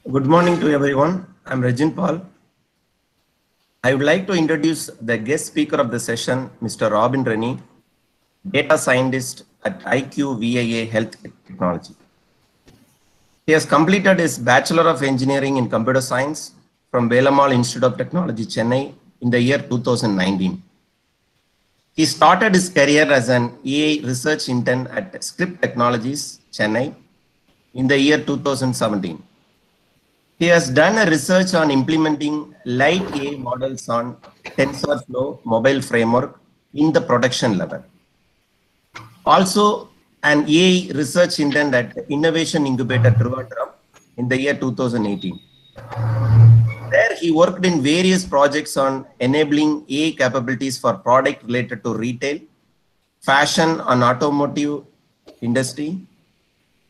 Good morning to everyone. I'm Regin Paul. I would like to introduce the guest speaker of the session, Mr. Robin Rennie, data scientist at IQVIA Health Technology. He has completed his Bachelor of Engineering in Computer Science from Velamal Institute of Technology, Chennai in the year 2019. He started his career as an AI research intern at Script Technologies, Chennai in the year 2017. He has done a research on implementing light AI models on TensorFlow mobile framework in the production level. Also, an AI research intern at Innovation Incubator Trivandrum in the year 2018. There, he worked in various projects on enabling AI capabilities for product related to retail, fashion and automotive industry,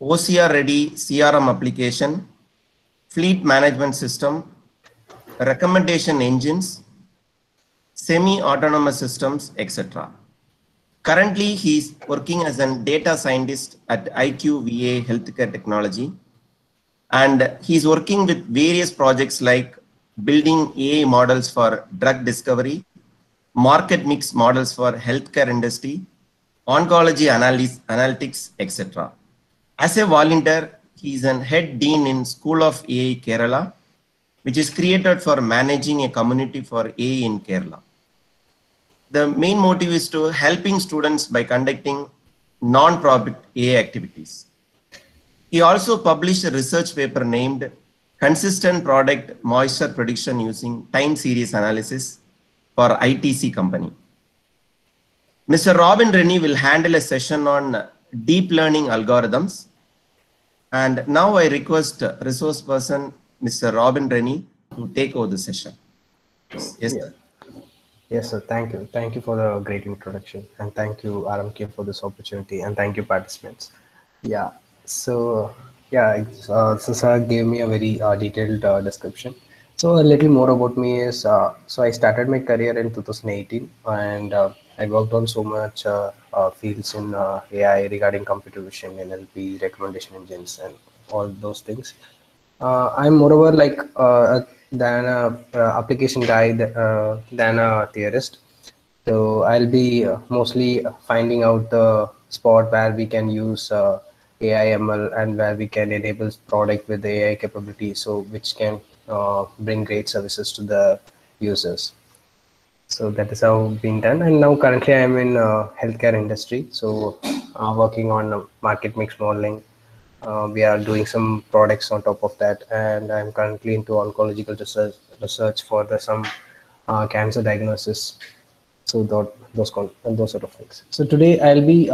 OCR ready CRM application, fleet management system, recommendation engines, semi-autonomous systems, etc. Currently, he is working as a data scientist at IQVA Healthcare Technology, and he is working with various projects like building AI models for drug discovery, market mix models for healthcare industry, oncology analytics, etc. As a volunteer, he is an head dean in School of AI Kerala, which is created for managing a community for AI in Kerala. The main motive is to helping students by conducting non-profit AI activities. He also published a research paper named Consistent Product Moisture Prediction using Time Series Analysis for ITC company. Mr. Robin Rennie will handle a session on deep learning algorithms. And now I request resource person, Mr. Robin Rennie, to take over the session. Yes, Yeah. sir. Yes, sir. Thank you. Thank you for the great introduction. And thank you, RMK, for this opportunity. And thank you, participants. Yeah. So, so sir gave me a very detailed description. So, a little more about me is so I started my career in 2018 and I worked on so much fields in AI regarding computer vision, NLP, recommendation engines, and all those things. I'm moreover like than a application guy than a theorist. So I'll be mostly finding out the spot where we can use AI ML and where we can enable product with AI capability, so which can bring great services to the users. So that is how being done. And now currently I'm in healthcare industry. So working on market mix modeling. We are doing some products on top of that, and I'm currently into oncological research for some cancer diagnosis. So those sort of things. So today I'll be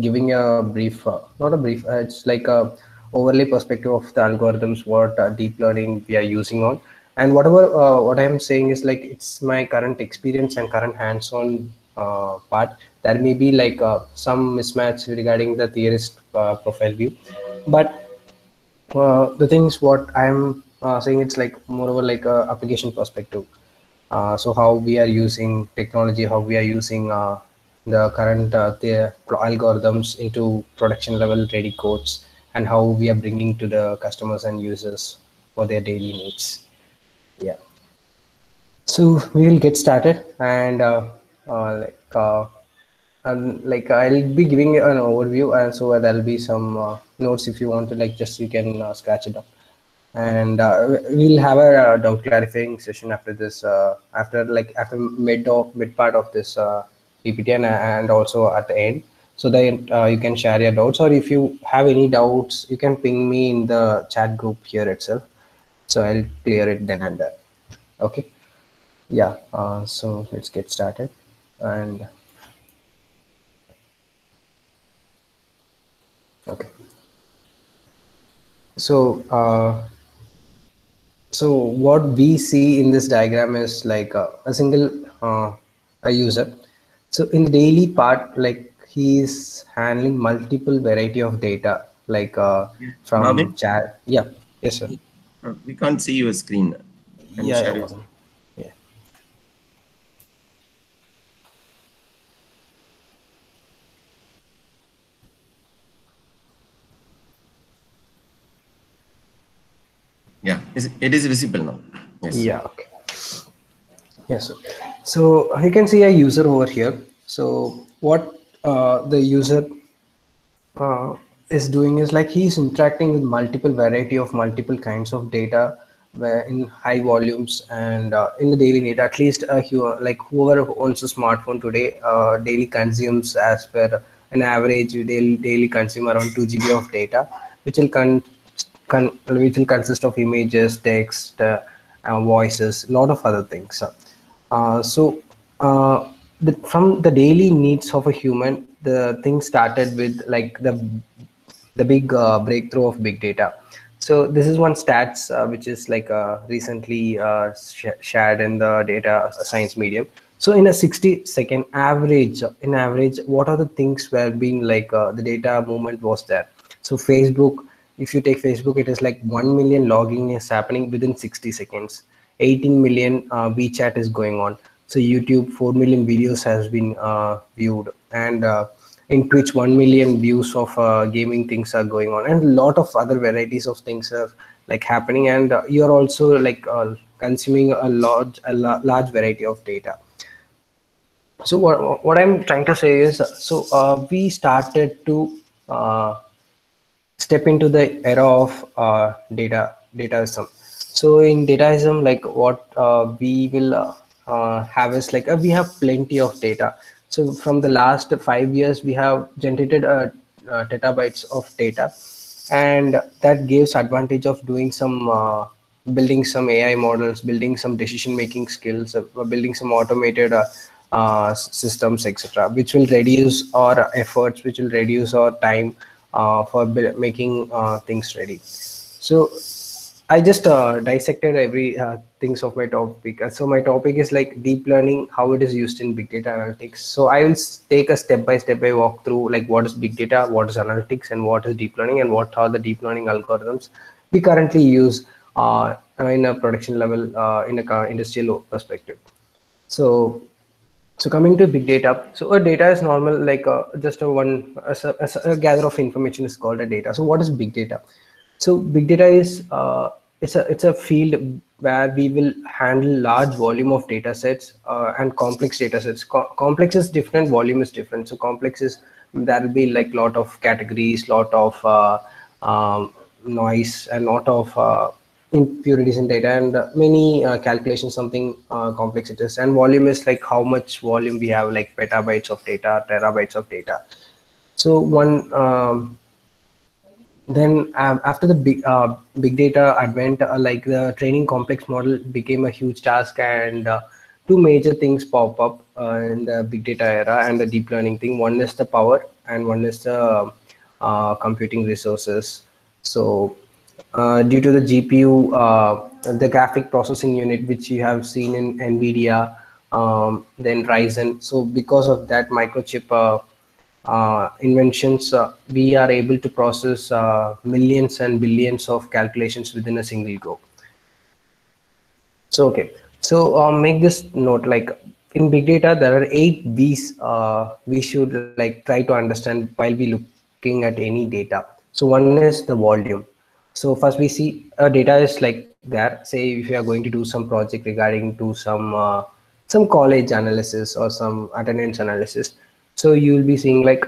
giving a brief, not a brief, it's like a overlay perspective of the algorithms, what deep learning we are using on, and whatever what I'm saying is like it's my current experience and current hands-on part. There may be like some mismatch regarding the theorist profile view, but the things what I'm saying, it's like moreover like a application perspective. So how we are using technology, how we are using the current the algorithms into production level ready codes, and how we are bringing to the customers and users for their daily needs. Yeah. So we will get started, and like like I'll be giving an overview, and so there'll be some notes if you want to like just you can scratch it up, and we'll have a doubt clarifying session after this, after like after mid part of this PPT, and also at the end, so that you can share your doubts, or if you have any doubts, you can ping me in the chat group here itself. So I'll clear it then and there. Okay. Yeah, so let's get started. And okay, so so what we see in this diagram is like a single a user. So in the daily part, like he is handling multiple variety of data, like from Robin, chat. Yeah, yes sir. we can't see your screen. Can you Yeah, share yeah, your one. Yeah. Yeah, it is visible now. Yes. Yeah. Okay. Yes. Sir. So you can see a user over here. So what the user is doing is like he's interacting with multiple variety of multiple kinds of data where in high volumes and in the daily data. At least like whoever owns a smartphone today daily consumes as per an average daily consume around 2 GB of data, which will which will consist of images, text, voices, a lot of other things. So from the daily needs of a human, the thing started with like the big breakthrough of big data. So this is one stats which is like recently shared in the data science medium. So in a 60-second average, in average, what are the things were being like the data movement was there. So Facebook, if you take Facebook, it is like 1 million logging is happening within 60 seconds. 18 million WeChat is going on. So YouTube, 4 million videos has been viewed, and in Twitch, 1 million views of gaming things are going on, and a lot of other varieties of things are like happening. And you're also like consuming large variety of data. So what I'm trying to say is, so we started to step into the era of dataism. So in dataism, like what we will have is like we have plenty of data. So from the last 5 years, we have generated terabytes of data, and that gives advantage of doing some building some AI models, building some decision making skills, building some automated systems, etc., which will reduce our efforts, which will reduce our time for making things ready. So I just dissected every things of my topic. So my topic is like deep learning, how it is used in big data analytics. So I will take a step-by-step walk through like what is big data, what is analytics, and what is deep learning, and what are the deep learning algorithms we currently use in a production level in a industrial perspective. So coming to big data, so a data is normal, like just a gather of information is called a data. So what is big data? So big data is it's a field where we will handle large volume of data sets and complex data sets. Complex is different, volume is different. So complex is there will be like lot of categories, lot of noise, and lot of impurities in data, and many calculations, something complex it is. And volume is like how much volume we have, like petabytes of data, terabytes of data. So one then after the big data advent, like the training complex model became a huge task, and two major things pop up in the big data era and the deep learning thing. One is the power, and one is the computing resources. So due to the GPU, the graphic processing unit, which you have seen in NVIDIA, then Ryzen. So because of that microchip inventions, we are able to process millions and billions of calculations within a single go. So okay, so make this note, like in big data there are 8 V's we should like try to understand while we looking at any data. So one is the volume. So first we see data is like there. Say if you are going to do some project regarding to some college analysis or some attendance analysis, so you will be seeing like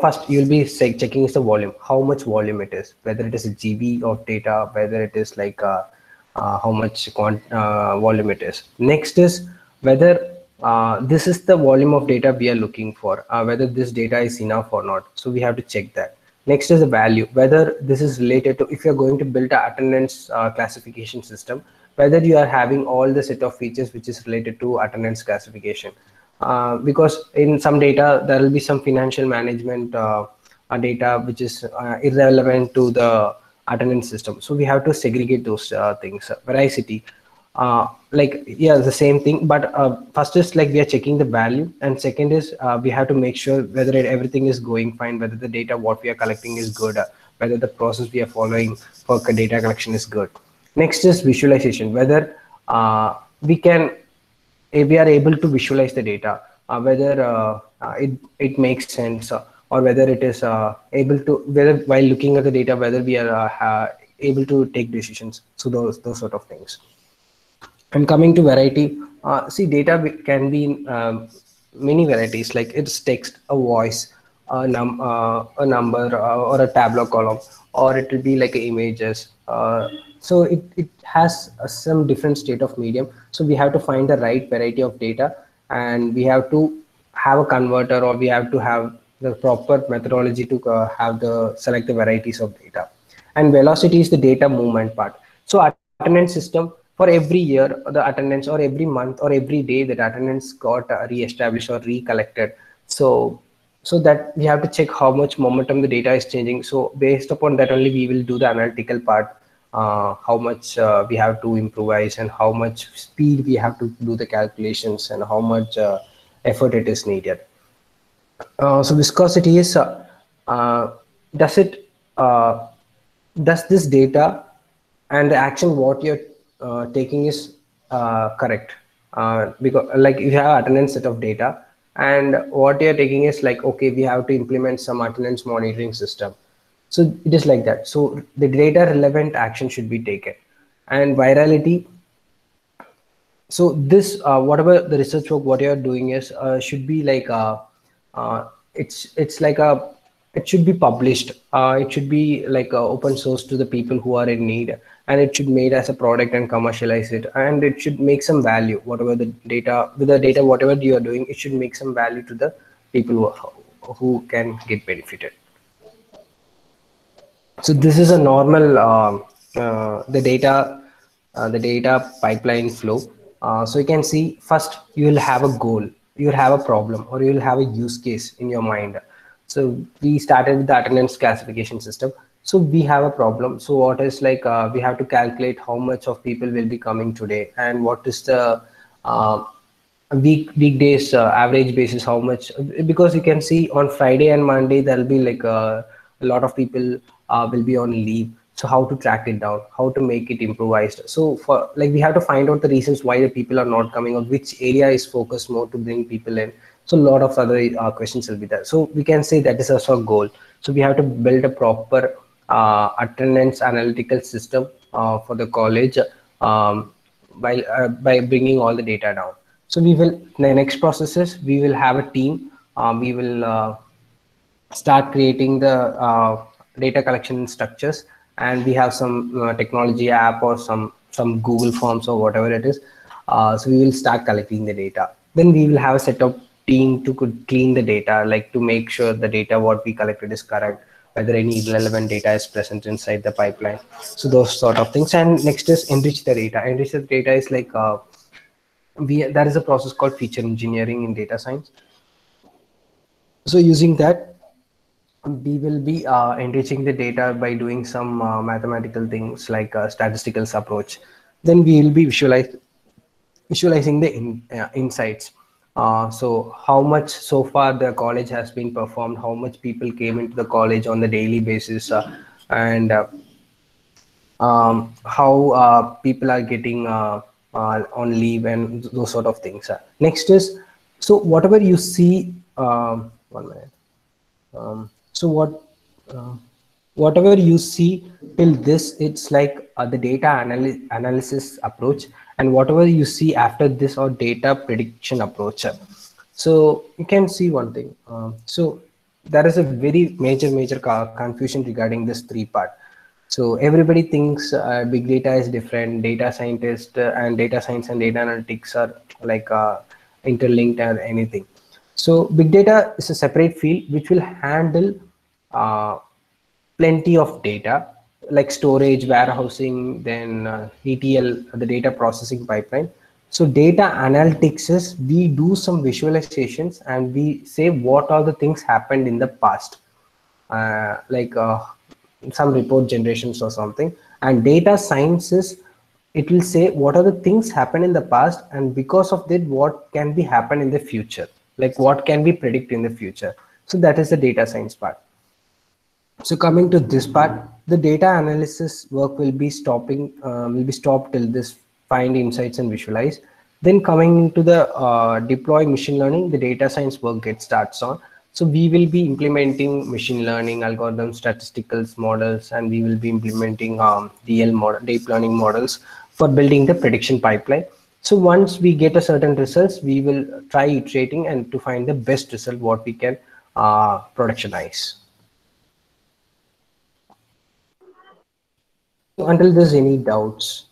first you'll be checking is the volume, how much volume it is, whether it is a GB of data, whether it is like how much volume it is. Next is whether this is the volume of data we are looking for, whether this data is enough or not. So we have to check that. Next is the value, whether this is related to, if you're going to build an attendance classification system, whether you are having all the set of features which is related to attendance classification. Because in some data, there will be some financial management data which is irrelevant to the attendance system. So we have to segregate those things. Veracity, like yeah, the same thing, but first is like we are checking the value, and second is we have to make sure whether everything is going fine, whether the data what we are collecting is good, whether the process we are following for data collection is good. Next is visualization, whether we are able to visualize the data, whether it makes sense, or whether it is able to, whether while looking at the data, whether we are able to take decisions. So those sort of things. And coming to variety, see, data can be in many varieties, like it's text, a voice, a number, or a Tableau column, or it will be like images. So it has some different state of medium. So we have to find the right variety of data, and we have to have a converter, or we have to have the proper methodology to have the select the varieties of data. And velocity is the data movement part. So attendance system, for every year the attendance, or every month or every day that attendance got re-established or recollected. So that we have to check how much momentum the data is changing. So based upon that only we will do the analytical part, how much we have to improvise, and how much speed we have to do the calculations, and how much effort it is needed. So viscosity is does it does this data and the action what you're taking is correct, because like you have attendance set of data, and what you're taking is like, okay, we have to implement some attendance monitoring system. So it is like that. So the data relevant action should be taken. And virality, so this whatever the research work what you're doing is should be like it's like a, it should be published, it should be like open source to the people who are in need, and it should made as a product and commercialize it, and it should make some value. Whatever the data, with the data whatever you are doing, it should make some value to the people who can get benefited. So this is a normal the data pipeline flow. So you can see, first you will have a goal, you will have a problem, or you will have a use case in your mind. So we started with the attendance classification system. So we have a problem. So what is like we have to calculate how much of people will be coming today, and what is the weekdays average basis, how much, because you can see on Friday and Monday there will be like a lot of people will be on leave. So how to track it down, how to make it improvised. So for like we have to find out the reasons why the people are not coming, or which area is focused more to bring people in. So a lot of other questions will be there. So we can say that is also a goal. So we have to build a proper attendance analytical system for the college by bringing all the data down. So we will, the next process is we will have a team. We will start creating the data collection structures, and we have some technology app or some Google Forms or whatever it is. So we will start collecting the data. Then we will have a set of team to clean the data, like to make sure the data what we collected is correct, whether any irrelevant data is present inside the pipeline. So those sort of things. And next is enrich the data. Enrich the data is like there is a process called feature engineering in data science. So using that, we will be enriching the data by doing some mathematical things like statistical approach. Then we will be visualizing the insights. So how much so far the college has been performed, how much people came into the college on the daily basis, and how people are getting on leave, and those sort of things. Next is, so whatever you see, 1 minute. So whatever you see till this, it's like the data analysis approach, and whatever you see after this, or data prediction approach. So you can see one thing. So there is a very major confusion regarding this three part. So everybody thinks big data is different. Data scientist and data science and data analytics are like interlinked or anything. So big data is a separate field which will handle plenty of data, like storage, warehousing, then ETL, the data processing pipeline. So data analytics is we do some visualizations, and we say what all the things happened in the past, like some report generations or something. And data science is, it will say what are the things happen in the past, and because of that what can be happen in the future, like what can we predict in the future. So that is the data science part. So coming to this part, the data analysis work will be stopped till this find insights and visualize. Then coming into the deploy machine learning, the data science work gets starts on. So we will be implementing machine learning algorithms, statistical models, and we will be implementing DL model, deep learning models for building the prediction pipeline. So once we get a certain results, we will try iterating and to find the best result what we can productionize. Until there's any doubts.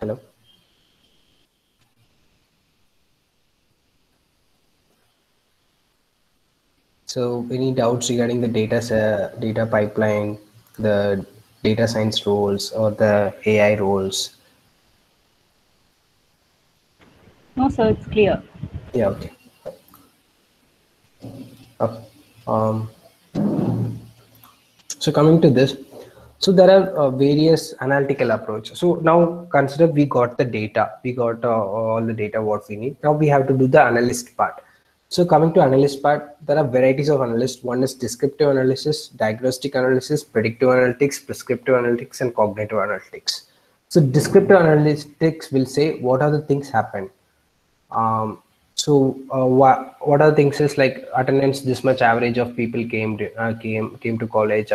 Hello. So any doubts regarding the data pipeline, the data science roles or the AI roles? No, sir, it's clear. Yeah, okay. Um, so coming to this, so there are various analytical approaches. So now consider we got the data, we got all the data what we need. Now we have to do the analyst part. So coming to analyst part, there are varieties of analysts. One is descriptive analysis, diagnostic analysis, predictive analytics, prescriptive analytics, and cognitive analytics. So descriptive analytics will say what are the things happen. What are the things is like attendance, this much average of people came to college,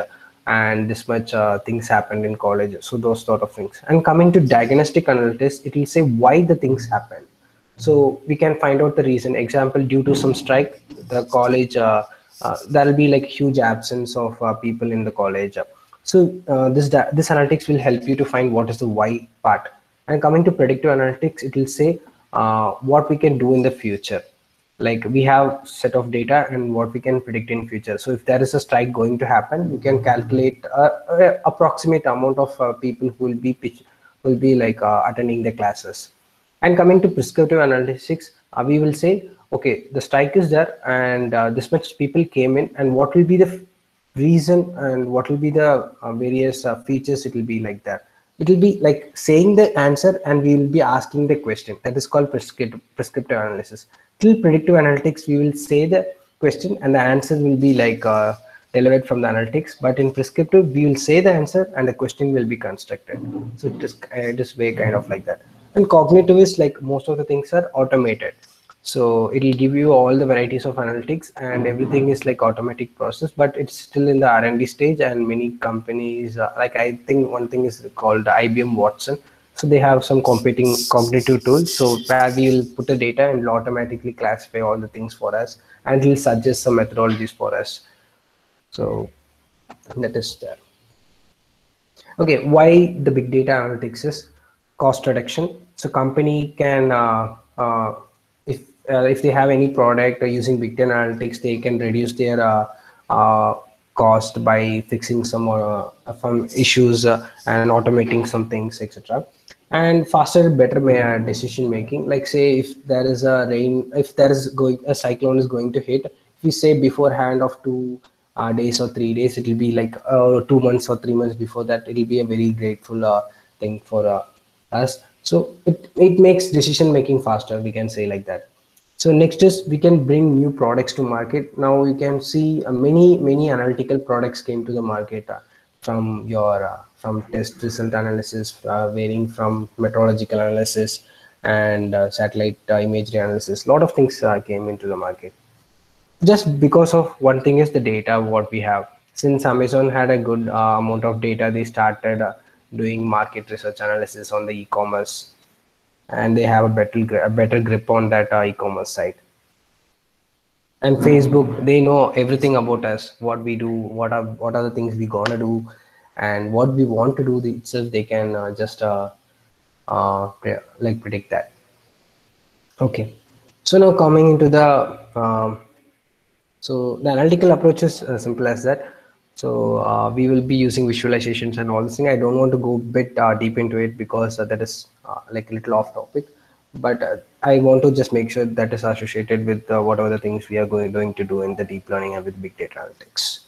and this much things happened in college. So those sort of things. And coming to diagnostic analytics, it will say why the things happen. So we can find out the reason. Example, due to some strike, the college there will be like huge absence of people in the college. This analytics will help you to find what is the why part. And coming to predictive analytics, it will say what we can do in the future. Like we have set of data and what we can predict in future. So if there is a strike going to happen, we can calculate approximate amount of people who will be like attending the classes. And coming to prescriptive analytics, we will say, okay, the strike is there and this much people came in, and what will be the reason and what will be the various features. It will be like that. It will be like saying the answer and we will be asking the question. That is called prescriptive analysis. Till predictive analytics, we will say the question and the answer will be like delivered from the analytics. But in prescriptive, we will say the answer and the question will be constructed. So it is way kind of like that. And cognitive is like most of the things are automated. So it will give you all the varieties of analytics and everything is like automatic process, but it's still in the R&D stage. And many companies, like I think one thing is called IBM Watson. So they have some competing cognitive tools. So where we will put the data and will automatically classify all the things for us, and it will suggest some methodologies for us. So that is there. Okay, why the big data analytics is cost reduction. So company can, if they have any product using big data analytics, they can reduce their cost by fixing some issues and automating some things, etc. And faster, better decision making. Like say if there is a rain, if there is a cyclone is going to hit, if we say beforehand of 2 days or 3 days, it will be like 2 months or 3 months before that. It will be a very grateful thing for us. So it makes decision making faster, we can say like that. So next is we can bring new products to market. Now you can see many analytical products came to the market from your from test result analysis, varying from meteorological analysis and satellite imagery analysis. A lot of things came into the market just because of one thing is the data what we have. Since Amazon had a good amount of data, they started doing market research analysis on the e-commerce, and they have a better grip on that e-commerce site. And Facebook, they know everything about us, what we do, what are the things we gonna do, and what we want to do itself. They can just like predict that. Okay, so now coming into the so the analytical approach is simple as that. So we will be using visualizations and all this thing. I don't want to go a bit deep into it because that is like a little off topic. But I want to just make sure that is associated with whatever the things we are going to do in the deep learning and with big data analytics.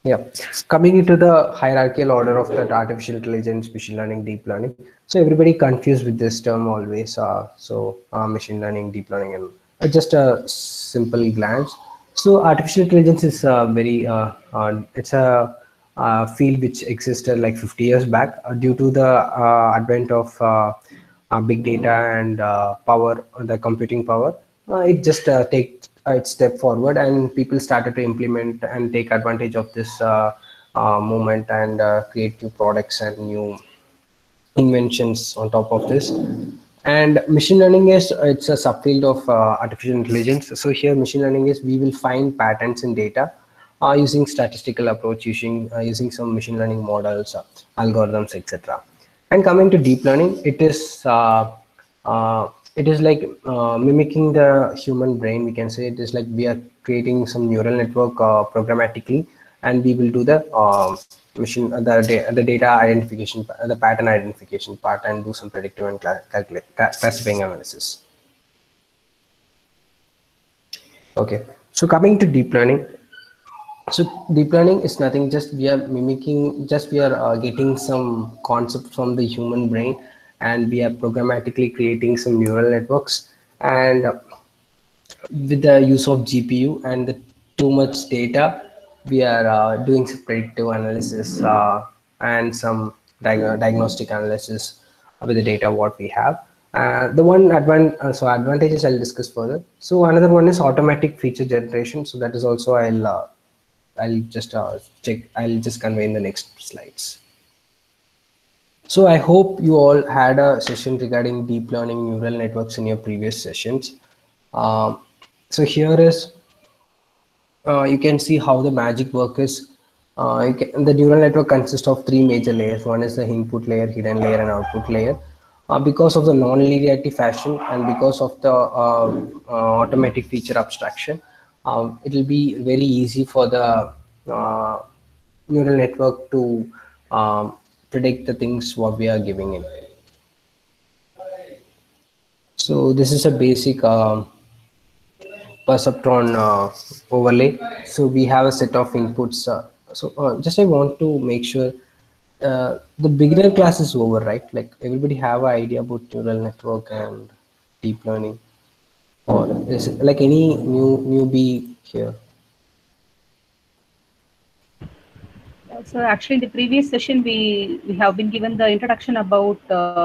Yeah, coming into the hierarchical order of that artificial intelligence, machine learning, deep learning. So everybody confused with this term always. Machine learning, deep learning, and just a simple glance. So artificial intelligence is it's a field which existed like 50 years back. Due to the advent of big data and power, the computing power, it just take its step forward, and people started to implement and take advantage of this movement and create new products and new inventions on top of this. And machine learning is, it's a subfield of artificial intelligence. So here machine learning is, we will find patterns in data using statistical approach, using some machine learning models, algorithms, etc. And coming to deep learning, it is like mimicking the human brain. We can say it is like we are creating some neural network programmatically, and we will do the the data identification, the pattern identification part, and do some predictive and classifying analysis. Okay, so coming to deep learning. So deep learning is nothing, just we are mimicking, just we are getting some concept from the human brain, and we are programmatically creating some neural networks, and with the use of GPU and the too much data, we are doing some predictive analysis and some diagnostic analysis with the data what we have. The one advantages I'll discuss further. So another one is automatic feature generation. So that is also I'll just convey in the next slides. So I hope you all had a session regarding deep learning neural networks in your previous sessions. So here is, you can see how the magic work is. The neural network consists of three major layers. One is the input layer, hidden layer, and output layer. Because of the non-linearity fashion, and because of the automatic feature abstraction, it will be very easy for the neural network to predict the things what we are giving it. So this is a basic perceptron overlay. So we have a set of inputs. Just I want to make sure the beginner class is over, right? Like everybody have an idea about neural network and deep learning, or is it like any newbie here? So actually, in the previous session, we have been given the introduction about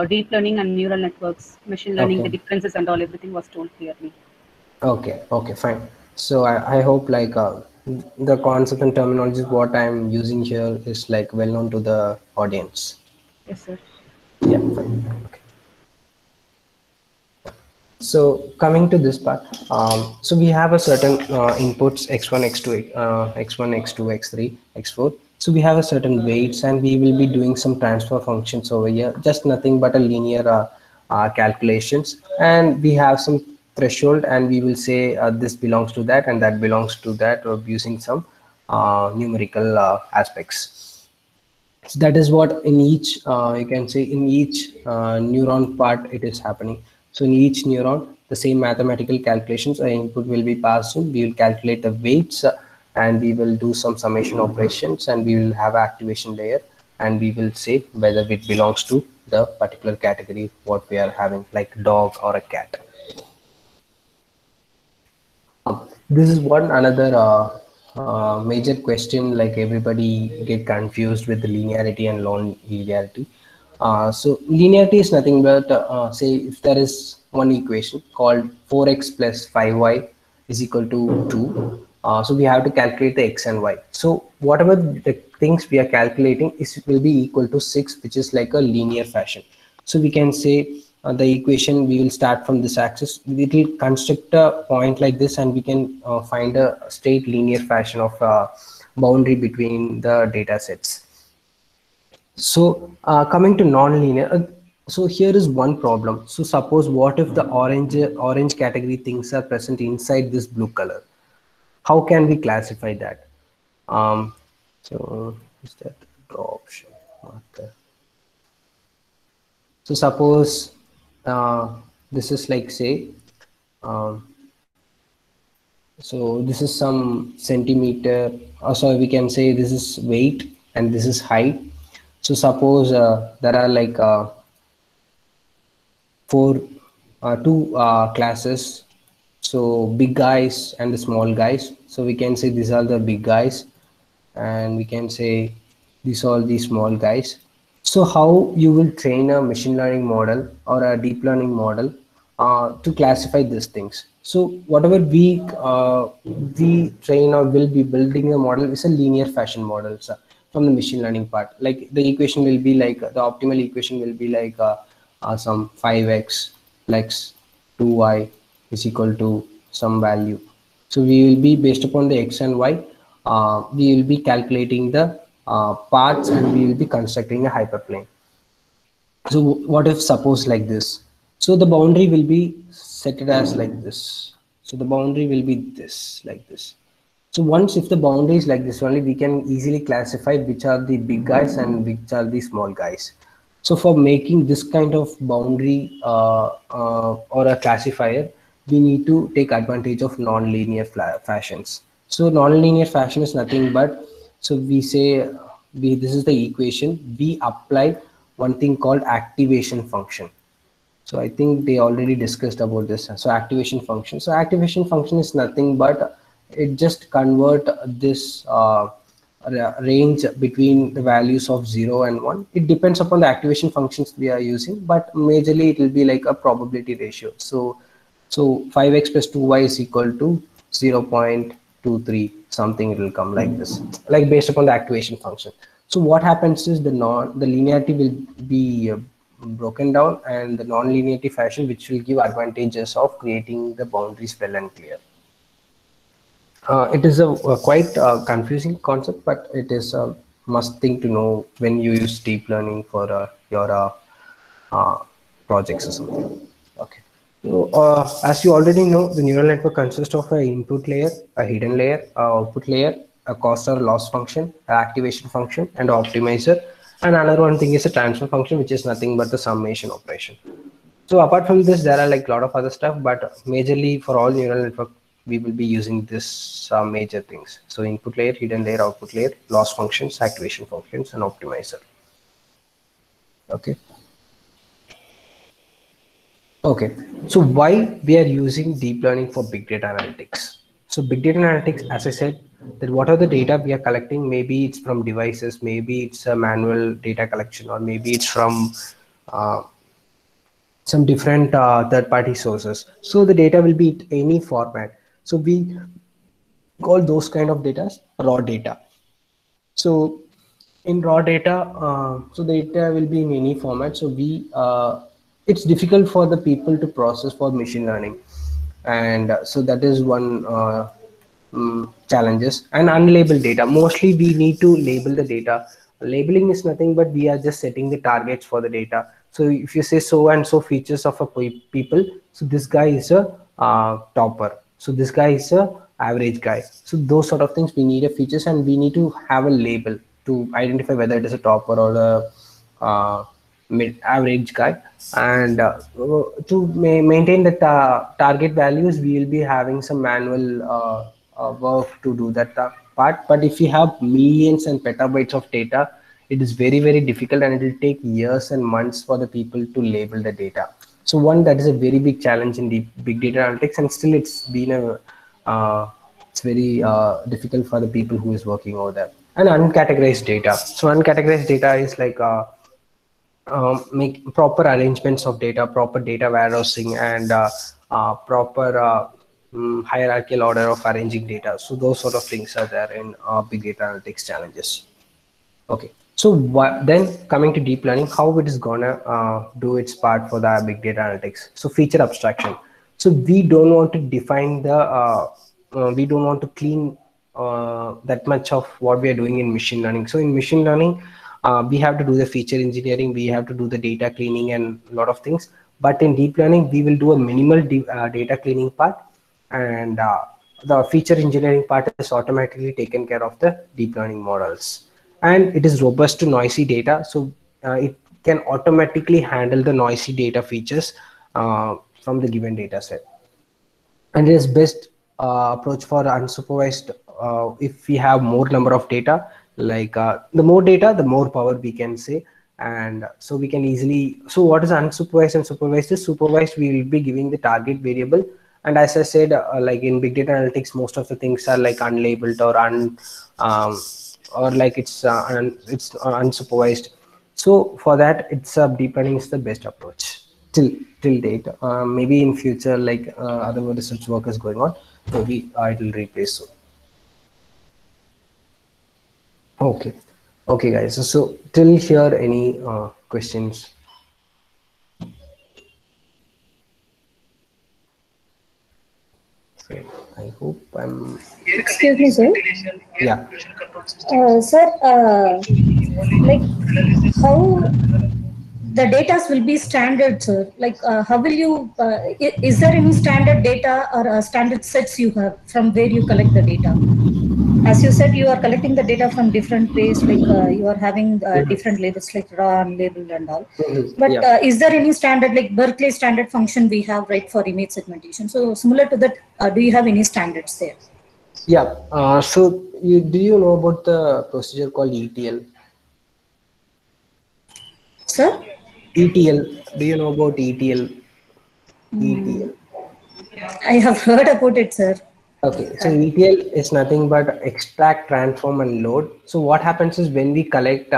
deep learning and neural networks, machine learning, Okay. the differences and all. Everything was told clearly. Okay, fine. So I hope like the concept and terminologies what I'm using here is like well known to the audience. Yes, sir. Yeah, fine. Okay. So coming to this part, so we have a certain inputs x1, x2, x1, x2, x3, x4. So we have a certain weights, and we will be doing some transfer functions over here, just nothing but a linear calculations. And we have some threshold, and we will say this belongs to that and that belongs to that, or using some numerical aspects. So that is what in each, you can say in each neuron part it is happening. So in each neuron, the same mathematical calculations or input will be passed in. We will calculate the weights and we will do some summation operations, and we will have an activation layer, and we will say whether it belongs to the particular category what we are having, like dog or a cat. This is one another major question, like everybody get confused with the linearity and non-linearity. So linearity is nothing but say if there is one equation called 4x plus 5y is equal to 2. So we have to calculate the x and y. So whatever the things we are calculating is will be equal to 6, which is like a linear fashion. So we can say the equation, we will start from this axis. It will construct a point like this, and we can find a straight linear fashion of boundary between the data sets. So coming to non-linear, so here is one problem. So suppose what if the orange category things are present inside this blue color? How can we classify that? So is that draw option? Not there. So suppose this is like say, so this is some centimeter, or so we can say this is weight and this is height. So suppose there are like two classes, so big guys and the small guys. So we can say these are the big guys, and we can say these all these small guys. So how you will train a machine learning model or a deep learning model to classify these things. So whatever we train or will be building a model is a linear fashion model, so from the machine learning part. Like the equation will be like the optimal equation will be like some 5x plus 2y is equal to some value. So we will be based upon the x and y. We will be calculating the parts and we will be constructing a hyperplane. So what if suppose like this? So the boundary will be set it as like this. So the boundary will be this, like this. So once if the boundary is like this only, we can easily classify which are the big guys and which are the small guys. So for making this kind of boundary or a classifier, we need to take advantage of non-linear fashions. So non-linear fashion is nothing but, so we say this is the equation, we apply one thing called activation function. So I think they already discussed about this. So activation function. So activation function is nothing but it just convert this range between the values of 0 and 1. It depends upon the activation functions we are using, but majorly it will be like a probability ratio. So 5x plus 2y is equal to 0.23 something, it will come like this, like based upon the activation function. So what happens is the linearity will be broken down and the non-linearity fashion, which will give advantages of creating the boundaries well and clear. It is a quite confusing concept, but it is a must thing to know when you use deep learning for your projects or something. Okay. So, as you already know, the neural network consists of an input layer, a hidden layer, an output layer, a cost or loss function, an activation function, and an optimizer. And another one thing is a transfer function, which is nothing but the summation operation. So apart from this, there are like a lot of other stuff, but majorly for all neural network, we will be using this major things. So input layer, hidden layer, output layer, loss functions, activation functions, and optimizer. Okay. Okay, so why we are using deep learning for big data analytics? So big data analytics, as I said, that what are the data we are collecting? Maybe it's from devices, maybe it's a manual data collection, or maybe it's from some different third-party sources. So the data will be in any format. So we call those kind of data raw data. So in raw data, so the data will be in any format. So it's difficult for the people to process for machine learning, and so that is one challenges. And unlabeled data, mostly we need to label the data. Labeling is nothing but we are just setting the targets for the data. So if you say so and so features of a people, so this guy is a topper, so this guy is a average guy, so those sort of things we need a features, and we need to have a label to identify whether it is a topper or a mid average guy. And to maintain the target values, we will be having some manual work to do that part. But if you have millions and petabytes of data, it is very, very difficult, and it will take years and months for the people to label the data. So one, that is a very big challenge in the big data analytics, and still it's been it's very difficult for the people who is working over there. And uncategorized data. So uncategorized data is like make proper arrangements of data, proper data warehousing, and proper hierarchical order of arranging data. So those sort of things are there in big data analytics challenges. Okay, so then coming to deep learning, how it is gonna do its part for the big data analytics. So feature abstraction. So we don't want to define the we don't want to clean that much of what we are doing in machine learning. So in machine learning, we have to do the feature engineering, we have to do the data cleaning and a lot of things. But in deep learning, we will do a minimal data cleaning part, and the feature engineering part is automatically taken care of the deep learning models. And it is robust to noisy data, so it can automatically handle the noisy data features from the given data set. And it is best approach for unsupervised if we have more number of data, like the more data, the more power we can say. And so we can easily, so what is unsupervised and supervised is, supervised we will be giving the target variable. And as I said, like in big data analytics, most of the things are like unlabeled or or like it's unsupervised. So for that, it's deep learning is the best approach till date. Maybe in future, like other research work is going on, maybe it will replace soon. Okay, okay, guys. So till here, any questions? So I hope I'm. Excuse me, sir. Yeah. Sir, like how the data will be standard, sir? Like how will you? Is there any standard data or standard sets you have from where you collect the data? As you said, you are collecting the data from different ways, like you are having different labels like raw, unlabeled, and all. But Yeah. is there any standard, like Berkeley standard function we have, right, for image segmentation? So similar to that, do you have any standards there? Yeah. So do you know about the procedure called ETL? Sir? ETL. Do you know about ETL? ETL. I have heard about it, sir. Okay, so ETL is nothing but extract, transform, and load. So what happens is when we collect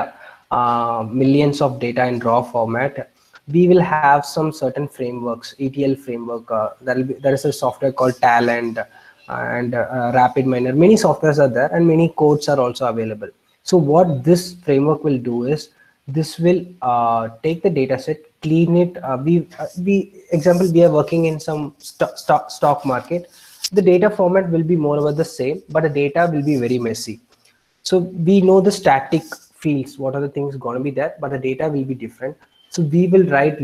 millions of data in raw format, we will have some certain frameworks, ETL framework. There is a software called Talend and RapidMiner. Many softwares are there, and many codes are also available. So what this framework will do is this will take the data set, clean it. Example, we are working in some stock market. The data format will be more or less the same, but the data will be very messy. So we know the static fields, what are the things going to be there, but the data will be different. So we will write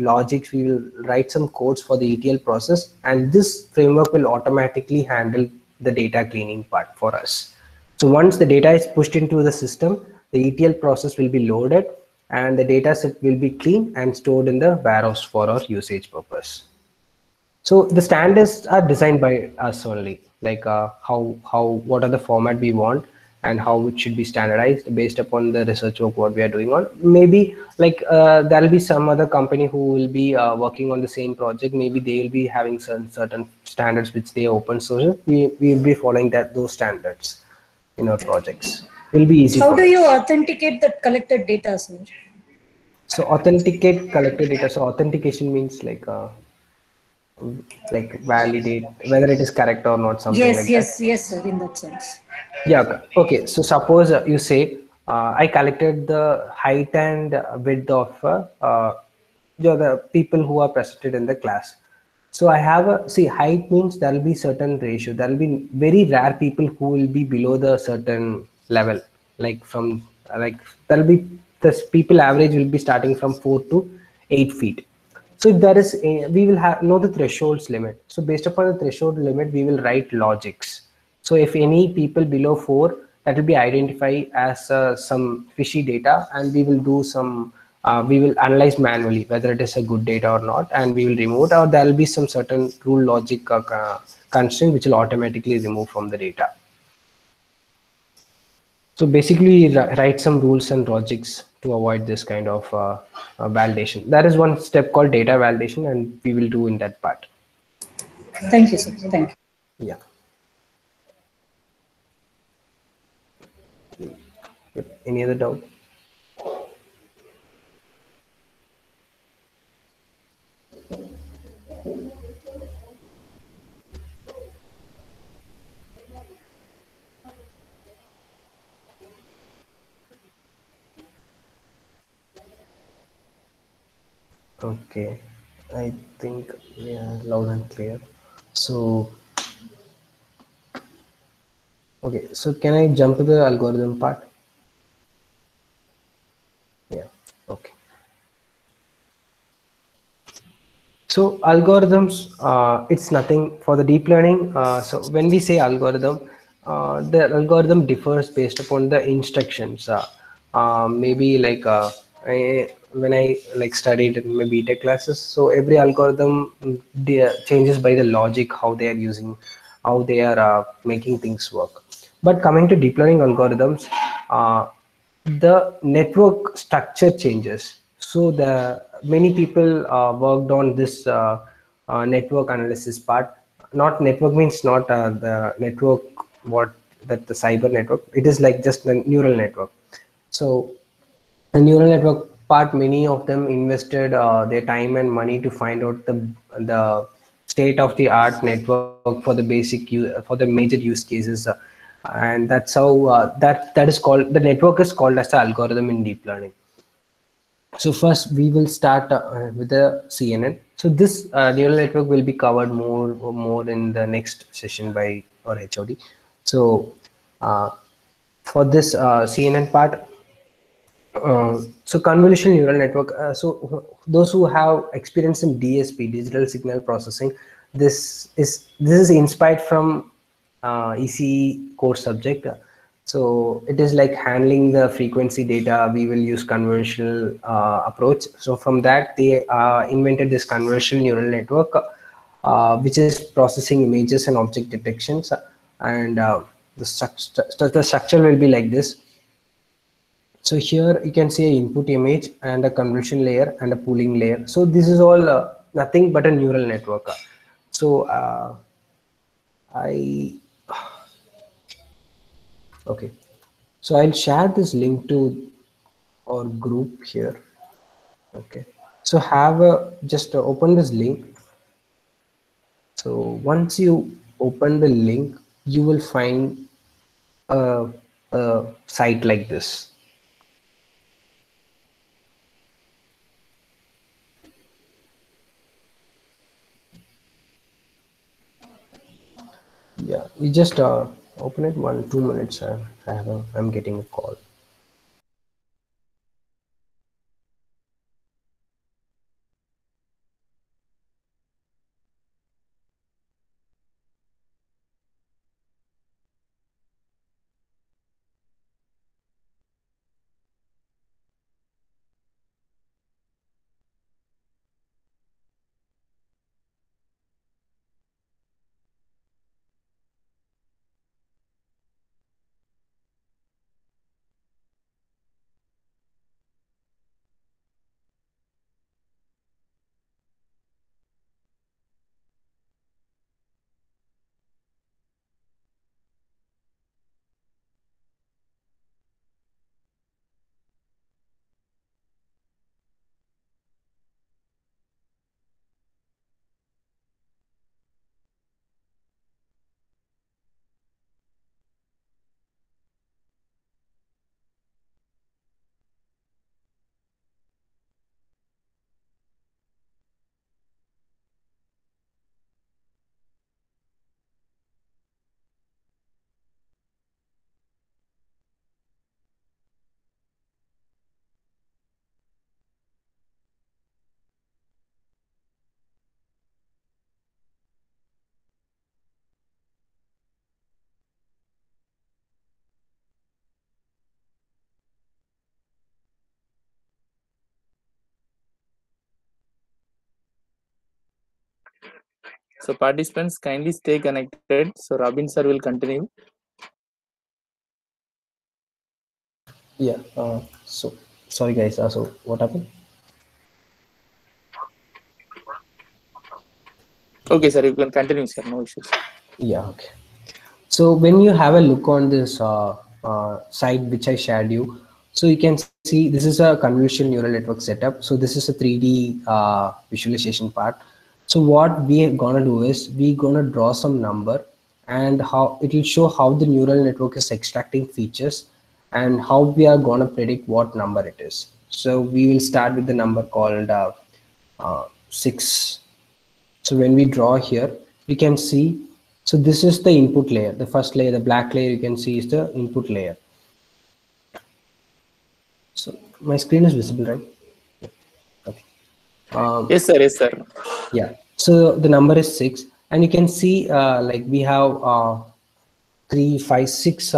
logics, we will write some codes for the ETL process, and this framework will automatically handle the data cleaning part for us. So once the data is pushed into the system, the ETL process will be loaded and the data set will be clean and stored in the warehouse for our usage purpose. So the standards are designed by us only, like what are the format we want and how it should be standardized based upon the research work what we are doing on. Maybe like there will be some other company who will be working on the same project. Maybe they will be having certain standards which they open source. We will be following those standards in our projects. It will be easy. How do you authenticate the collected data, sir? So authenticate collected data. So authentication means like validate whether it is correct or not, something like that. Yes, sir, in that sense. Yeah. Okay. So suppose you say I collected the height and width of the people who are presented in the class. So I have height means there will be certain ratio. There will be very rare people who will be below the certain level. Like there will be the people average will be starting from 4 to 8 feet. So if there is we will know the thresholds limit. So based upon the threshold limit, we will write logics. So if any people below 4, that will be identified as some fishy data, and we will do some. We will analyze manually whether it is a good data or not, and we will remove it, or there will be some certain rule logic constraint which will automatically remove from the data. So basically, write some rules and logics to avoid this kind of validation. There is one step called data validation, and we will do in that part. Thank you, sir. Thank you. Yeah. Any other doubt? Okay, I think loud and clear. So, okay, so can I jump to the algorithm part? Yeah, okay. So algorithms, it's nothing for the deep learning. So when we say algorithm, the algorithm differs based upon the instructions. Maybe like when I like studied in my BTech classes, so every algorithm changes by the logic, how they are using, how they are making things work. But coming to deep learning algorithms, the network structure changes. So the many people worked on this network analysis part. Not network means not the network what that the cyber network, it is like just a neural network. So the neural network part, many of them invested their time and money to find out the state of the art network for the for the major use cases, and that's how that is called, the network is called as the algorithm in deep learning. So first we will start with the CNN. So this neural network will be covered more in the next session by our HOD. So for this CNN part, so convolutional neural network. So those who have experience in DSP, digital signal processing, this is inspired from ECE core subject. So it is like handling the frequency data. We will use convolutional approach. So from that, they invented this convolutional neural network, which is processing images and object detections. And the structure will be like this. So here you can see an input image and a convolution layer and a pooling layer. So this is all nothing but a neural network. So okay. So I'll share this link to our group here. Okay. So just open this link. So once you open the link, you will find a site like this. Yeah, you just open it 1-2 minutes. I'm getting a call. So participants, kindly stay connected. So Robin sir will continue. Yeah. So sorry guys. So what happened? Okay, sir, you can continue, sir. No issues. Yeah. Okay. So when you have a look on this site which I shared you, so you can see this is a convolutional neural network setup. So this is a 3D visualization part. So what we are gonna do is we're gonna draw some number, and how it will show how the neural network is extracting features and how we are gonna predict what number it is. So we will start with the number called 6. So when we draw here, we can see, so this is the input layer, the first layer, the black layer you can see is the input layer. So my screen is visible, right? Okay. Yes, sir. Yes, sir. Yeah. So the number is 6, and you can see like we have 3, 5, 6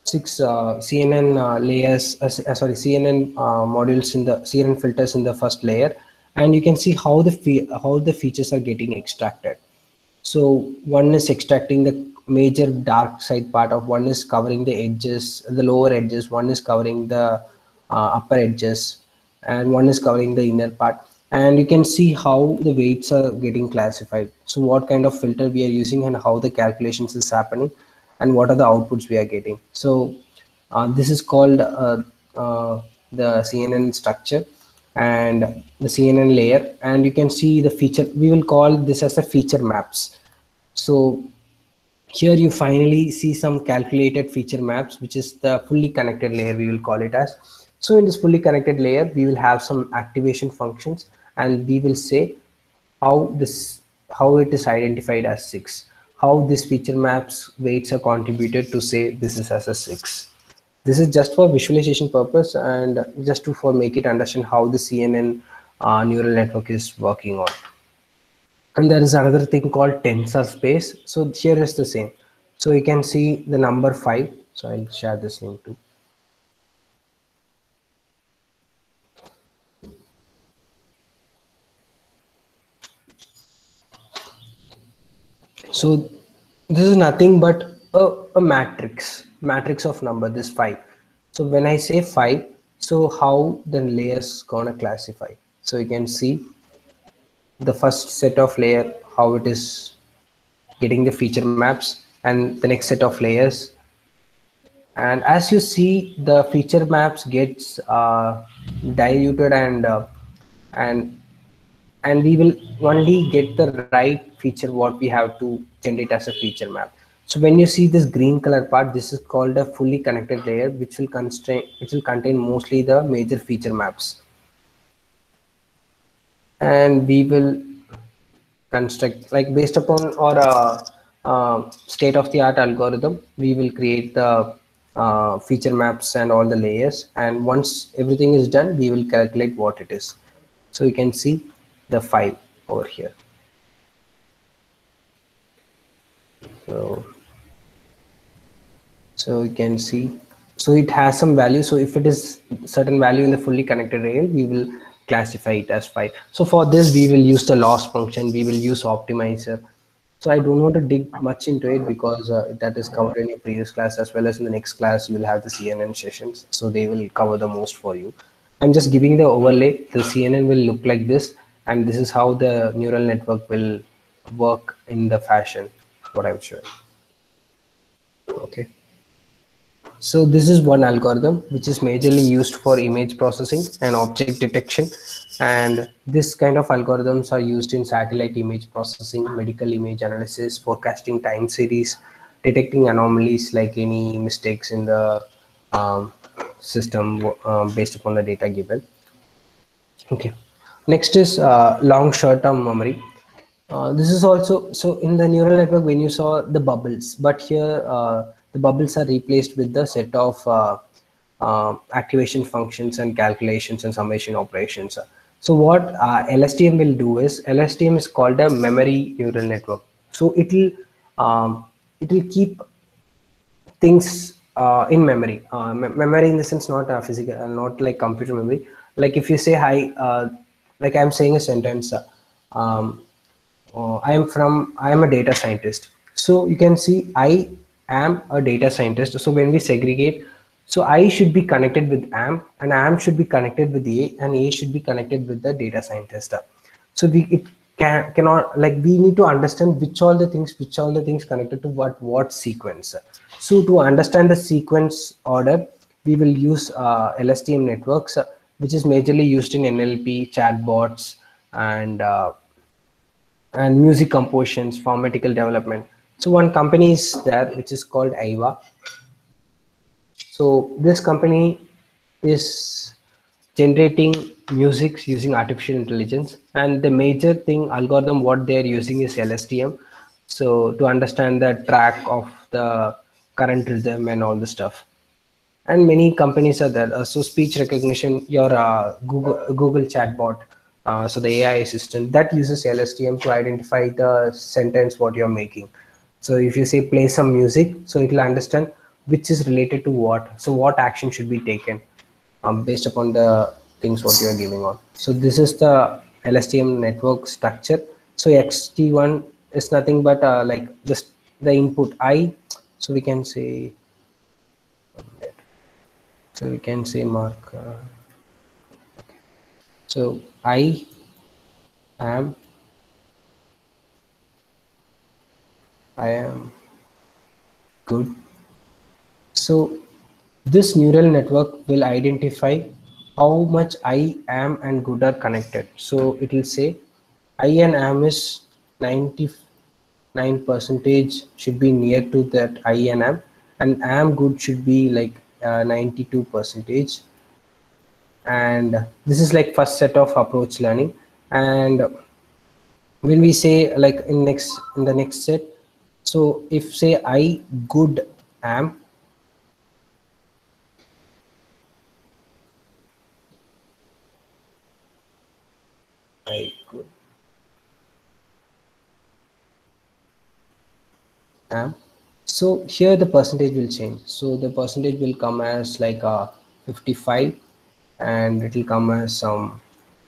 CNN layers, CNN modules in the CNN filters in the first layer, and you can see how the features are getting extracted. So one is extracting the major dark side part of, one is covering the edges, the lower edges, one is covering the upper edges, and one is covering the inner part. And you can see how the weights are getting classified. So what kind of filter we are using and how the calculations is happening. and what are the outputs we are getting. So this is called the CNN structure and the CNN layer, and you can see the feature. We will call this as the feature maps. So here you finally see some calculated feature maps, which is the fully connected layer, we will call it as. So in this fully connected layer, we will have some activation functions, and we will say how it is identified as 6, how this feature maps weights are contributed to say this is as a 6. This is just for visualization purpose and just to for make it understand how the CNN neural network is working on. And there is another thing called tensor space. So here is the same. So you can see the number 5. So I'll share this link too. So this is nothing but a matrix of number, this 5. So when I say 5, so how the layers gonna classify? So you can see the first set of layer, how it is getting the feature maps, and the next set of layers. And as you see, the feature maps gets diluted and we will only get the right feature what we have to generate as a feature map. So when you see this green color part, this is called a fully connected layer, which will contain mostly the major feature maps. And we will construct, like based upon our state-of-the-art algorithm, we will create the feature maps and all the layers, and once everything is done, we will calculate what it is. So you can see the 5 over here. So you can see, so it has some value. So if it is certain value in the fully connected array, we will classify it as 5. So for this, we will use the loss function, we will use optimizer. So I don't want to dig much into it because that is covered in your previous class, as well as in the next class you will have the CNN sessions, so they will cover the most for you. I'm just giving the overlay. The CNN will look like this, and this is how the neural network will work in the fashion what I'm showing. Okay. So this is one algorithm which is majorly used for image processing and object detection, and this kind of algorithms are used in satellite image processing, medical image analysis, forecasting time series, detecting anomalies like any mistakes in the system based upon the data given. Okay, next is long short-term memory. This is also, so in the neural network when you saw the bubbles, but here the bubbles are replaced with the set of activation functions and calculations and summation operations. So what LSTM will do is, LSTM is called a memory neural network. So it will keep things in memory. Memory in the sense not physical, not like computer memory. Like if you say hi, like I'm saying a sentence, I am a data scientist. So you can see I am a data scientist. So when we segregate, so I should be connected with AM, and AM should be connected with A, and A should be connected with the data scientist. So it cannot, like, we need to understand which all the things connected to what sequence. So to understand the sequence order, we will use LSTM networks, which is majorly used in NLP, chatbots, and music compositions, pharmaceutical development. So one company is there which is called AIVA. So this company is generating music using artificial intelligence, and the major thing algorithm what they are using is LSTM. So to understand the track of the current rhythm and all the stuff. And many companies are there. So speech recognition, your Google chatbot, so the AI assistant that uses LSTM to identify the sentence what you're making. So if you say play some music, so it will understand which is related to what, so what action should be taken based upon the things what you are giving on. So this is the LSTM network structure. So XT1 is nothing but like just the input I, so we can say, so we can say mark, so I am good. So this neural network will identify how much I, am, and good are connected. So it will say I and am is 99% should be near to that I and am good should be like 92%. And this is like first set of approach learning. And when we say like in the next set, so if say I good am, I good am, so here the percentage will change. So the percentage will come as like 55, and it will come as some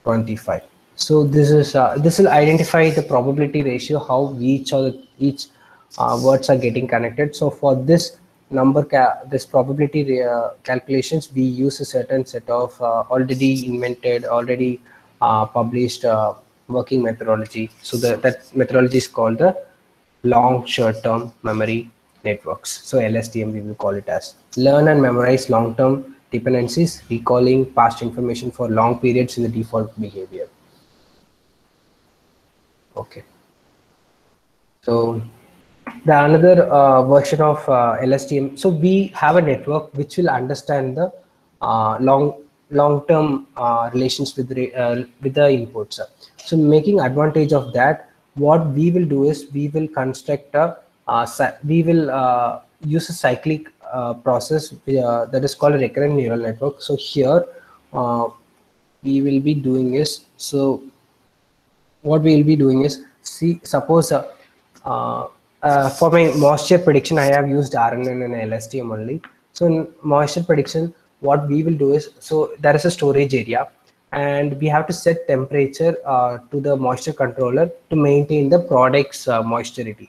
25. So this will identify the probability ratio, how each words are getting connected. So for this this probability calculations, we use a certain set of already published working methodology. So that methodology is called the long short-term memory networks. So LSTM we will call it as. Learn and memorize long-term dependencies, recalling past information for long periods in the default behavior. Okay. So the another version of LSTM. So we have a network which will understand the long-term relations with the inputs. So making advantage of that, what we will do is we will construct a use a cyclic process that is called a recurrent neural network. So here we will be doing is, so what we will be doing is, see, suppose for my moisture prediction, I have used RNN and LSTM only. So in moisture prediction, what we will do is, so there is a storage area, and we have to set temperature to the moisture controller to maintain the product's moisturity.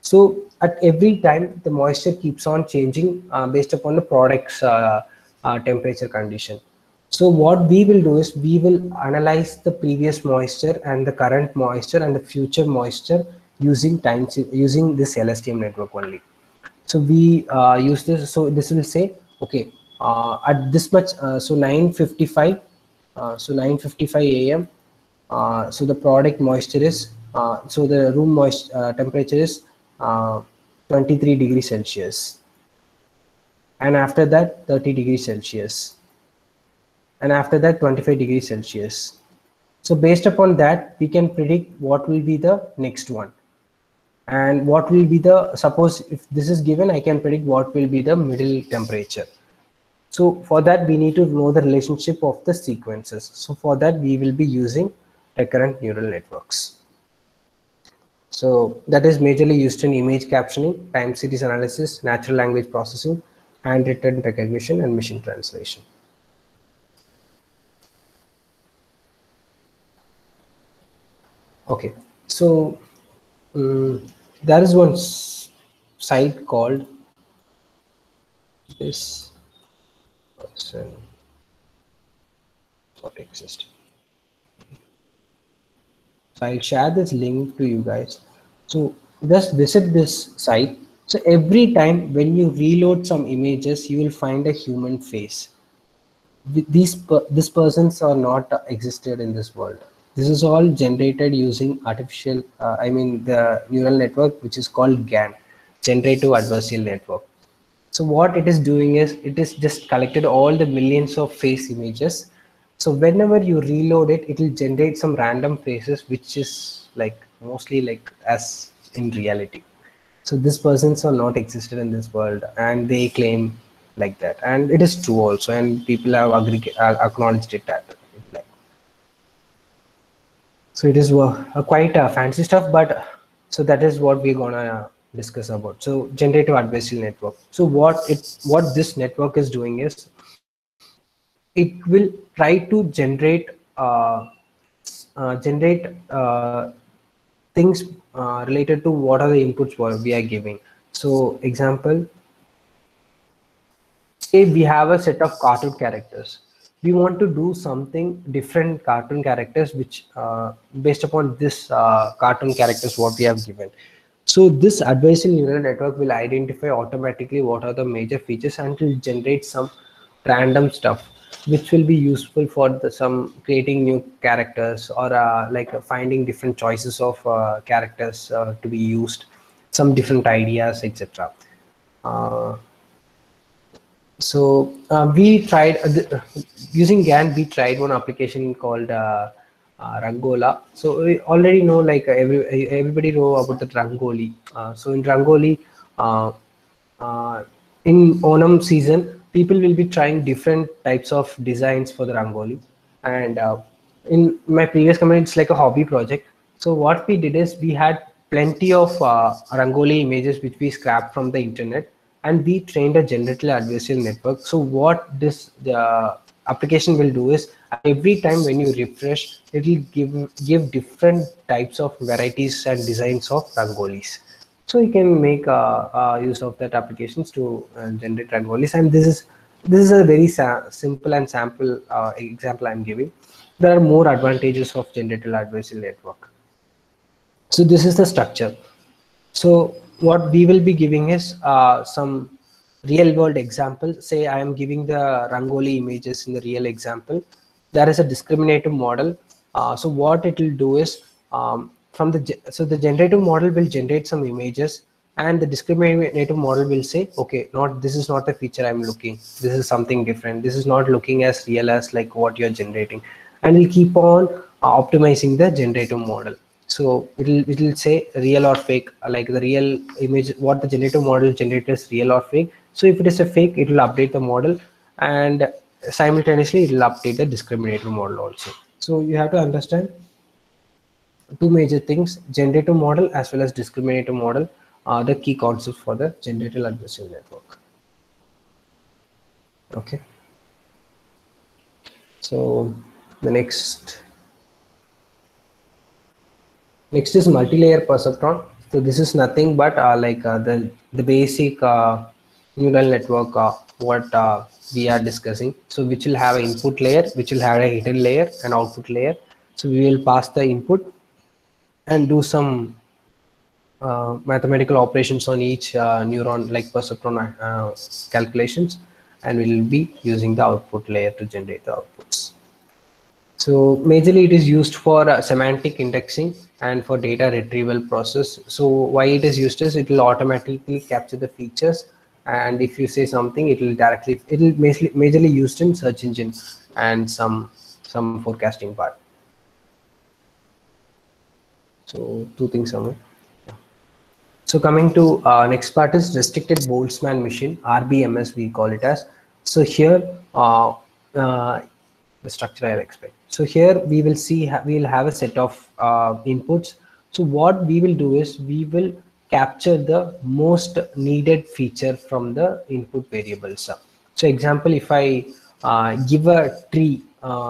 So at every time, the moisture keeps on changing based upon the product's temperature condition. So what we will do is we will analyze the previous moisture and the current moisture and the future moisture using this LSTM network only. So we use this. So this will say, okay, at this much, so 9:55, so 9:55 a.m. So the product moisture is, so the room temperature is 23 degrees Celsius, and after that 30 degrees Celsius, and after that 25 degrees Celsius. So based upon that, we can predict what will be the next one, and what will be the, suppose if this is given, I can predict what will be the middle temperature. So for that, we need to know the relationship of the sequences. So for that, we will be using recurrent neural networks. So that is majorly used in image captioning, time series analysis, natural language processing, handwritten recognition, and machine translation. Okay, so there is one site called this person not existing. So I'll share this link to you guys. So just visit this site. So every time when you reload some images, you will find a human face. These persons are not existed in this world. This is all generated using artificial, the neural network, which is called GAN, Generative Adversarial Network. So what it is doing is, it is just collected all the millions of face images. So whenever you reload it, it will generate some random faces, which is like mostly like as in reality. So these persons are not existed in this world, and they claim like that, and it is true also, and people have acknowledged it that. So it is quite fancy stuff, but so that is what we're gonna discuss about. So generative adversarial network. So what this network is doing is, it will try to generate things related to what are the inputs we are giving. So example, say we have a set of cartoon characters. We want to do something different cartoon characters, which based upon this cartoon characters what we have given. So this adversarial neural network will identify automatically what are the major features and will generate some random stuff which will be useful for some creating new characters or like finding different choices of characters to be used, some different ideas, etc. We tried using GAN. We tried one application called Rangola. So we already know, like everybody know about the Rangoli. So in Rangoli, uh, in Onam season, people will be trying different types of designs for the Rangoli. And in my previous company, it's like a hobby project. So what we did is we had plenty of Rangoli images which we scrapped from the internet, and we trained a generative adversarial network. So what this application will do is every time when you refresh, it will give different types of varieties and designs of Rangolis. So you can make use of that applications to generate Rangolis, and this is a very simple and sample example I'm giving. There are more advantages of generative adversarial network. So this is the structure. So what we will be giving is some real world example. Say I am giving the Rangoli images in the real example. There is a discriminative model. So what it will do is from the generative model will generate some images, and the discriminative model will say, okay, this is not the feature I'm looking. This is something different. This is not looking as real as like what you're generating, and it'll keep on optimizing the generative model. So it'll say real or fake, like the real image, what the generative model generates is real or fake. So if it is a fake, it will update the model, and simultaneously it will update the discriminative model also. So you have to understand two major things: generative model as well as discriminative model are the key concepts for the generative adversarial network. Okay. So the next is multi-layer perceptron. So this is nothing but the basic neural network what we are discussing. So which will have an input layer, which will have a hidden layer, and output layer. So we will pass the input and do some mathematical operations on each neuron, like perceptron calculations, and we will be using the output layer to generate the outputs. So majorly it is used for semantic indexing and for data retrieval process. So why it is used is it will automatically capture the features, and if you say something, it will majorly used in search engine and some forecasting part. So two things are. So coming to next part is restricted Boltzmann machine, RBMS we call it as. So here the structure I'll explain. So here we will see we will have a set of inputs. So what we will do is we will capture the most needed feature from the input variables. So example, if I give a tree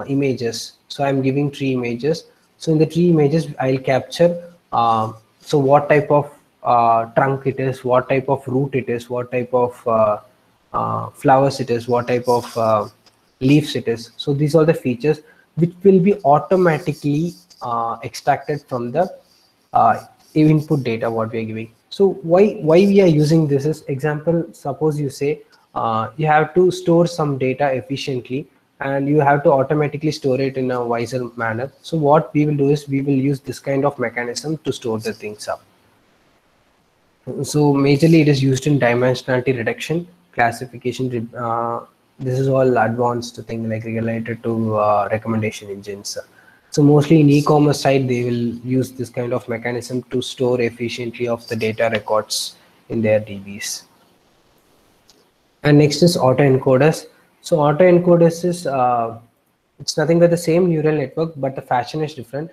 images, so I'm giving tree images. So in the tree images, I'll capture so what type of trunk it is, what type of root it is, what type of flowers it is, what type of leaves it is. So these are the features which will be automatically extracted from the input data what we are giving. So why we are using this is, example, suppose you say you have to store some data efficiently and you have to automatically store it in a wiser manner. So what we will do is we will use this kind of mechanism to store the things up. So majorly it is used in dimensionality reduction, classification. This is all advanced thing like related to recommendation engines. So mostly in e-commerce side, they will use this kind of mechanism to store efficiently of the data records in their DBs. And next is autoencoders. So autoencoders is it's nothing but the same neural network, but the fashion is different.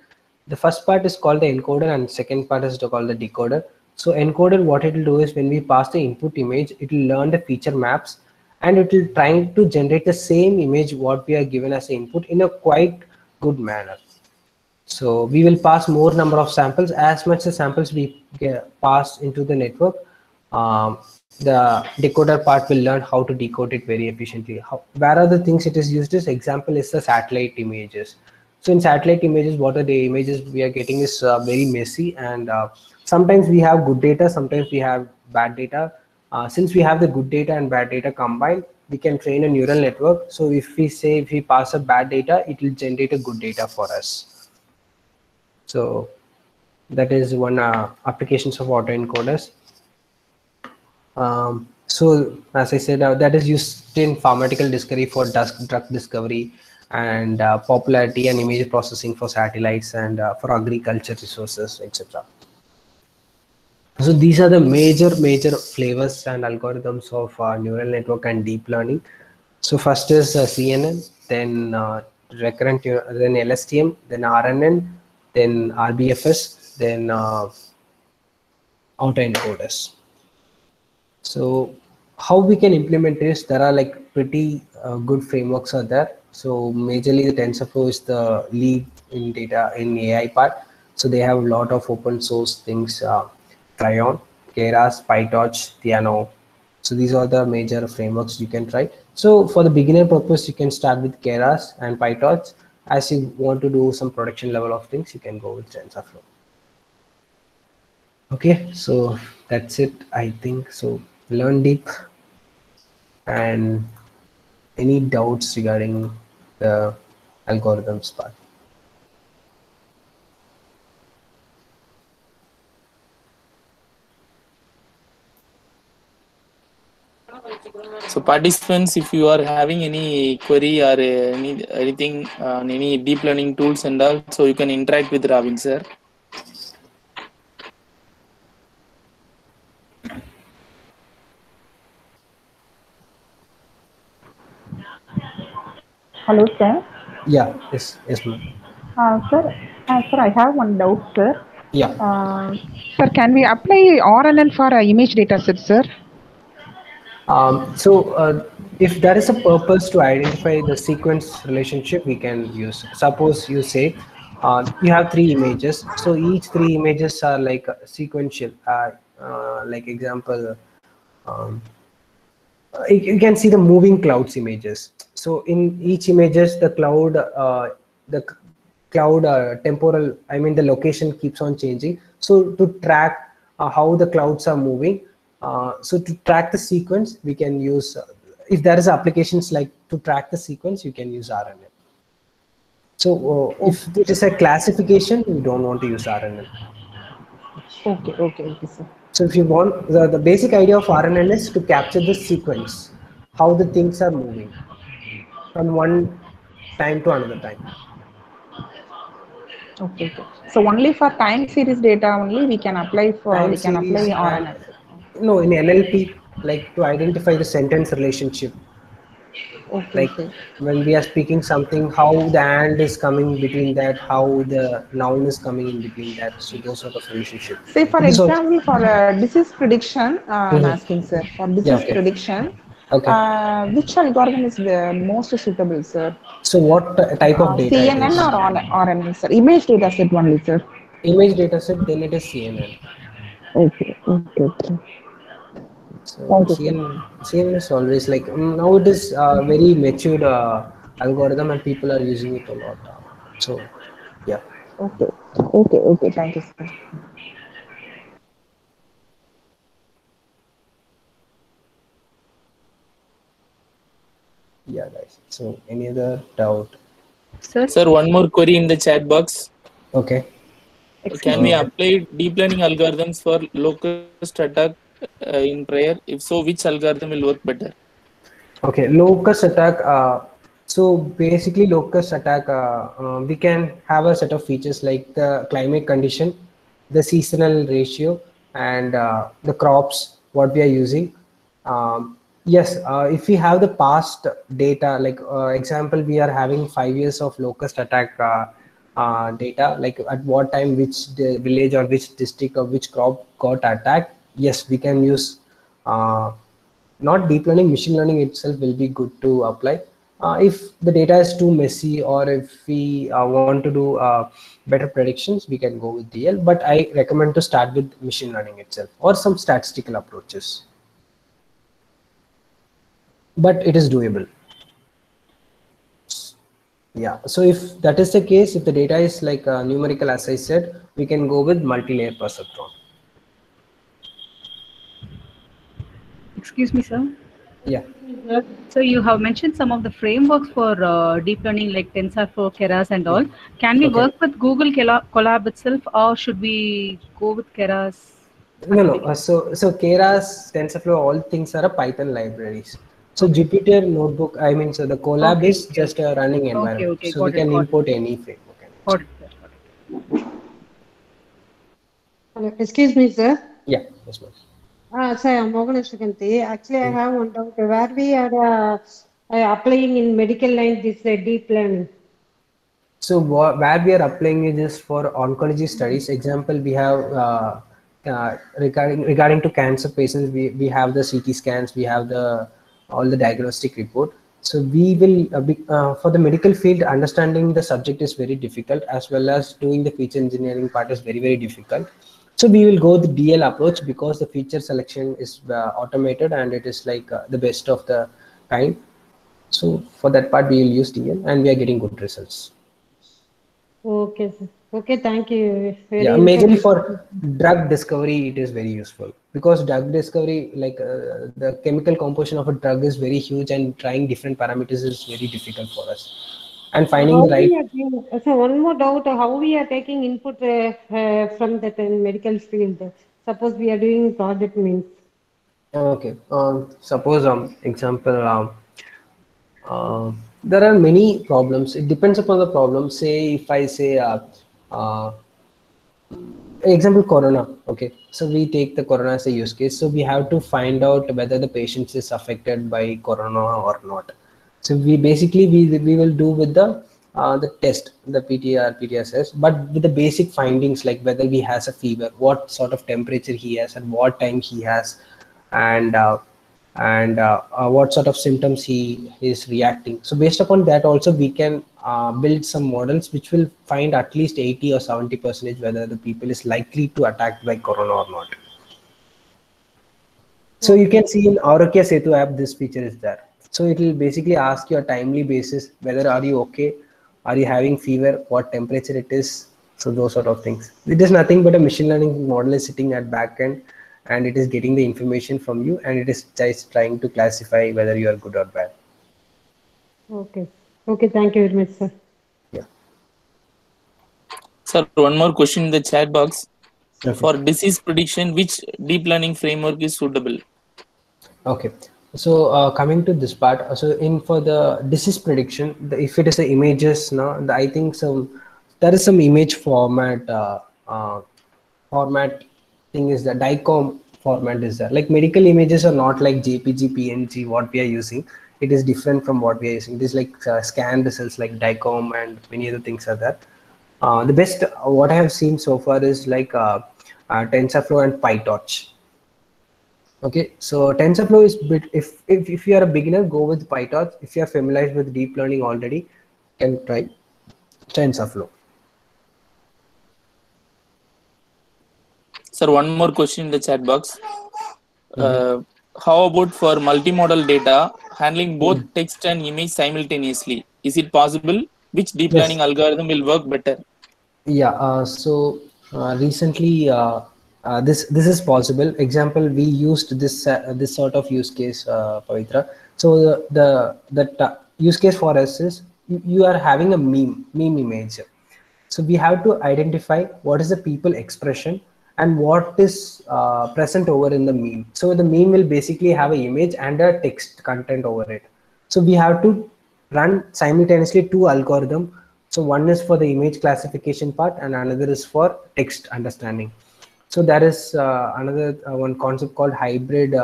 The first part is called the encoder and second part is called the decoder. So encoder, what it will do is when we pass the input image, it will learn the feature maps and it will try to generate the same image what we are given as input in a quite good manner. So we will pass more number of samples. As much as samples we pass into the network, the decoder part will learn how to decode it very efficiently. Where are the things it is used as? Example is the satellite images. So in satellite images, what are the images we are getting is very messy, and sometimes we have good data, sometimes we have bad data. Since we have the good data and bad data combined, we can train a neural network. So if we pass a bad data, it will generate a good data for us. So that is one applications of autoencoders. So as I said, that is used in pharmaceutical discovery for drug discovery, and popularity and image processing for satellites, and for agriculture resources, etc. So these are the major flavors and algorithms of neural network and deep learning. So first is CNN, then then LSTM, then RNN, then RBFS, then autoencoders. So how we can implement this? There are like pretty good frameworks are there. So majorly the TensorFlow is the lead in data in AI part. So they have a lot of open source things, Tryon, Keras, PyTorch, Theano. So these are the major frameworks you can try. So for the beginner purpose, you can start with Keras and PyTorch. As you want to do some production level of things, you can go with TensorFlow. Okay, so that's it, I think. So learn deep. And any doubts regarding the algorithms part? So participants, if you are having any query or anything on any deep learning tools and all, so you can interact with Ravin sir. Hello, sir. Yeah, yes, ma'am. Sir, I have one doubt, sir. Yeah. Sir, can we apply RNN for image dataset, sir? So if there is a purpose to identify the sequence relationship, we can use. Suppose you say you have 3 images, so each 3 images are like sequential. Like example, you can see the moving clouds images. So in each images, the cloud temporal, I mean the location keeps on changing. So to track how the clouds are moving, so to track the sequence, we can use, if there is applications like to track the sequence, you can use RNN. So if it is a classification, we don't want to use RNN. Okay, sir. So if you want, the basic idea of RNN is to capture the sequence, how the things are moving from one time to another time. Okay. So only for time series data only we can apply RNN. No, in NLP, like to identify the sentence relationship. Okay, Like sir. when we are speaking something, how the and is coming between that, how the noun is coming in between that. So those sort of relationship. Say for example, for disease prediction, I'm asking, sir, for disease prediction, which algorithm is the most suitable, sir? So what type of data CNN it is? or RNN, sir? Image data set only, sir. Image data set, then it is CNN. Okay. So CNN is always like, now it is very matured algorithm and people are using it a lot. So yeah. Okay. Thank you, sir. Yeah, guys. So any other doubt? Sir, one more query in the chat box. Okay. Can we apply deep learning algorithms for locust attack in prayer? If so, which algorithm will work better? Okay, locust attack. So basically, locust attack, we can have a set of features like the climate condition, the seasonal ratio, and the crops what we are using. Yes, if we have the past data, like example, we are having 5 years of locust attack data, like at what time which village or which district or which crop got attacked. Yes, we can use. Not deep learning, machine learning itself will be good to apply. If the data is too messy, or if we want to do better predictions, we can go with DL, but I recommend to start with machine learning itself or some statistical approaches. But it is doable. Yeah, so if that is the case, if the data is like numerical, as I said, we can go with multi-layer perceptron. Excuse me, sir. Yeah. So you have mentioned some of the frameworks for deep learning like TensorFlow, Keras and all. Can we Okay. work with Google Colab itself or should we go with Keras? No. So Keras, TensorFlow, all things are a Python libraries. So Jupyter Notebook, I mean, so the Colab Okay, is just a running environment. okay, So we can import any framework. Got it. Hello, excuse me, sir. Yeah, yes, ma'am. Sir, I'm Mohan Shukanti. Actually, I have one doubt. Where we are applying in medical line this deep learning? So where we are applying it is for oncology studies. Example, we have regarding to cancer patients, we have the CT scans, we have the all the diagnostic report. So we will for the medical field, understanding the subject is very difficult, as well as doing the feature engineering part is very difficult. So we will go the DL approach because the feature selection is automated and it is like the best of the kind. So for that part, we will use DL and we are getting good results. Okay, sir. Okay, thank you. Yeah, majorly for drug discovery, it is very useful because drug discovery, like the chemical composition of a drug is very huge and trying different parameters is very difficult for us. And finding the right. So one more doubt, how we are taking input from that medical field? Suppose we are doing project means. Okay. Suppose example, there are many problems. It depends upon the problem. Say if I say example corona. Okay, so we take the corona as a use case. So we have to find out whether the patient is affected by corona or not. So we basically we will do with the test, the PTSS, but with the basic findings like whether he has a fever, what sort of temperature he has, and what time he has, and what sort of symptoms he is reacting. So based upon that also we can build some models which will find at least 80 or 70% whether the people is likely to attacked by corona or not. So you can see in Aarogya Setu app, this feature is there. So it will basically ask you a timely basis whether are you okay, are you having fever, what temperature it is. So those sort of things. It is nothing but a machine learning model is sitting at backend, and it is getting the information from you, and it is just trying to classify whether you are good or bad. Okay. Okay, thank you very much, sir. Yeah. Sir, one more question in the chat box. Okay. For disease prediction, which deep learning framework is suitable? Okay. So coming to this part, so for the disease prediction, if it is the images now, I think there is some image format thing is the DICOM format is there. Like medical images are not like JPG, PNG, what we are using. It is different from what we are using. It is like scan results like DICOM and many other things are there. The best what I have seen so far is like TensorFlow and PyTorch. Okay, so TensorFlow is if you are a beginner, go with PyTorch. If you are familiar with deep learning already, you can try TensorFlow. Sir, one more question in the chat box. How about for multimodal data, handling both text and image simultaneously? Is it possible? Which deep learning algorithm will work better? Yeah, recently this is possible. Example, we used this sort of use case, Pavitra. So the use case for us is you are having a meme image. So we have to identify what is the people expression and what is present over in the meme. So the meme will basically have an image and a text content over it. So we have to run simultaneously two algorithms. So one is for the image classification part and another is for text understanding. So there is another one concept called hybrid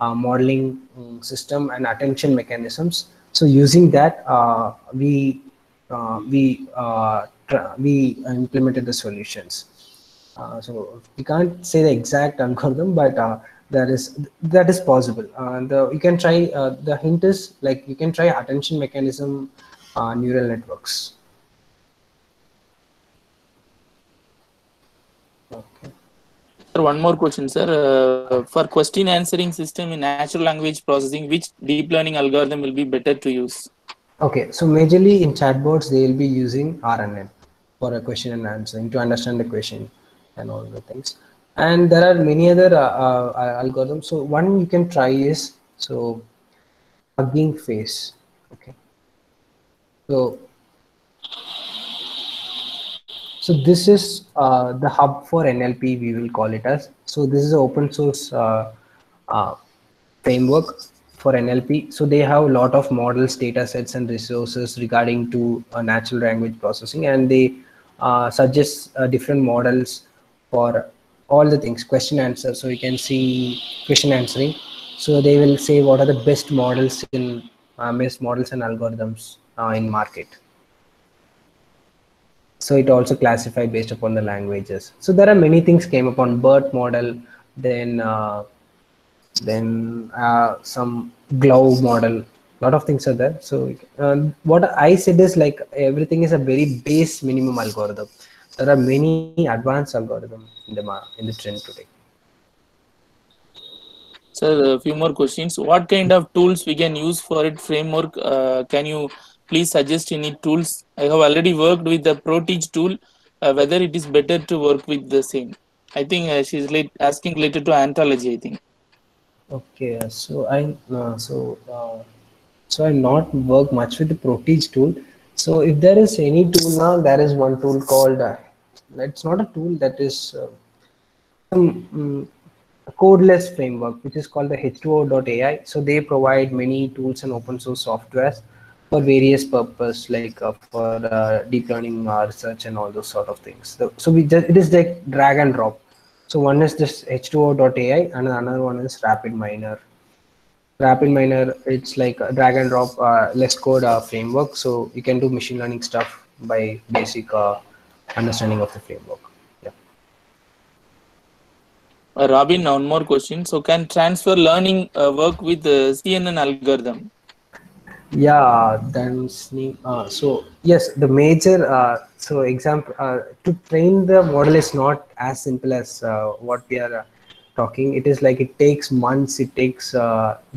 modeling system and attention mechanisms. So using that, we implemented the solutions. So we can't say the exact algorithm, but that is possible. You can try. The hint is like you can try attention mechanism neural networks. Okay. Sir, one more question, sir. For question answering system in natural language processing, which deep learning algorithm will be better to use? Okay, so majorly in chatbots, they will be using RNN for a question and answering to understand the question and all the things. And there are many other algorithms. So one you can try is Hugging Face. Okay, so this is the hub for NLP. We will call it as. So this is an open source uh, framework for NLP. So they have a lot of models, data sets, and resources regarding to natural language processing, and they suggest different models for all the things, question answer. So you can see question answering. So they will say what are the best models and algorithms in market. So it also classified based upon the languages. So there are many things came upon BERT model, then some glove model, lot of things are there. So what I said is like everything is a very base minimum algorithm. There are many advanced algorithms in the trend today. Sir, a few more questions. What kind of tools we can use for it framework? Can you please suggest any tools? I have already worked with the ProTeach tool. Whether it is better to work with the same? I think she's asking related to ontology, I think. Okay, so I not work much with the ProTeach tool. So if there is any tool now, there is one tool called. It's not a tool, that is some codeless framework, which is called the H2O.ai. So they provide many tools and open source softwares for various purpose, like for deep learning research and all those sort of things. So it is like drag and drop. So one is this H2O.ai and another one is RapidMiner. RapidMiner, it's like a drag and drop less code framework. So you can do machine learning stuff by basic understanding of the framework. Yeah. Robin, one more question. So can transfer learning work with the CNN algorithm? Yeah, then so yes, the major so example to train the model is not as simple as what we are talking. It is like it takes months, it takes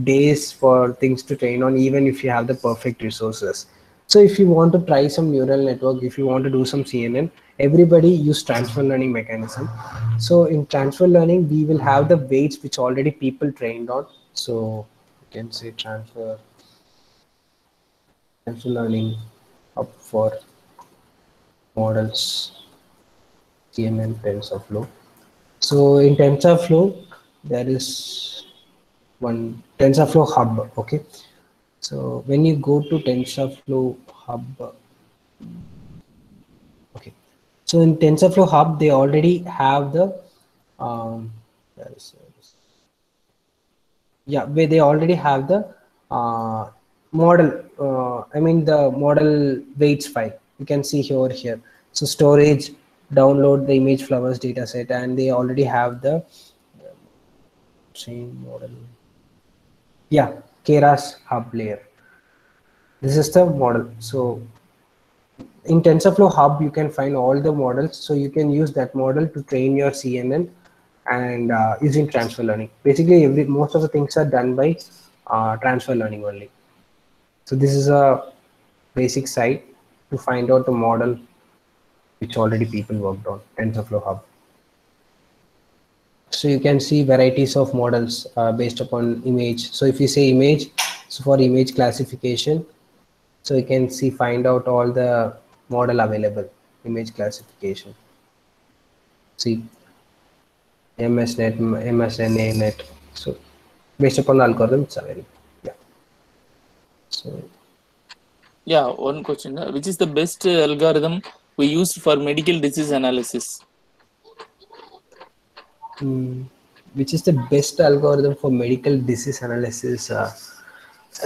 days for things to train on, even if you have the perfect resources. So if you want to try some neural network, if you want to do some CNN, everybody use transfer learning mechanism. So in transfer learning, we will have the weights which already people trained on. So you can say transfer learning up for models CNN TensorFlow. So in TensorFlow, there is one TensorFlow hub. Okay, so when you go to TensorFlow hub, okay, so in TensorFlow hub they already have the there is, yeah, where they already have the model I mean the model weights file. You can see here. So storage, download the image flowers dataset, and they already have the chain model. Yeah, Keras hub layer. This is the model. So in TensorFlow hub you can find all the models, so you can use that model to train your CNN and using transfer learning. Basically most of the things are done by transfer learning only. So this is a basic site to find out the model which already people worked on, TensorFlow hub. So you can see varieties of models based upon image. So if you say image, so for image classification, so you can see find out all the model available, image classification. See MSNet, MSNANet. So based upon the algorithm, it's available. Yeah. So yeah, one question. Which is the best algorithm we used for medical disease analysis? Which is the best algorithm for medical disease analysis?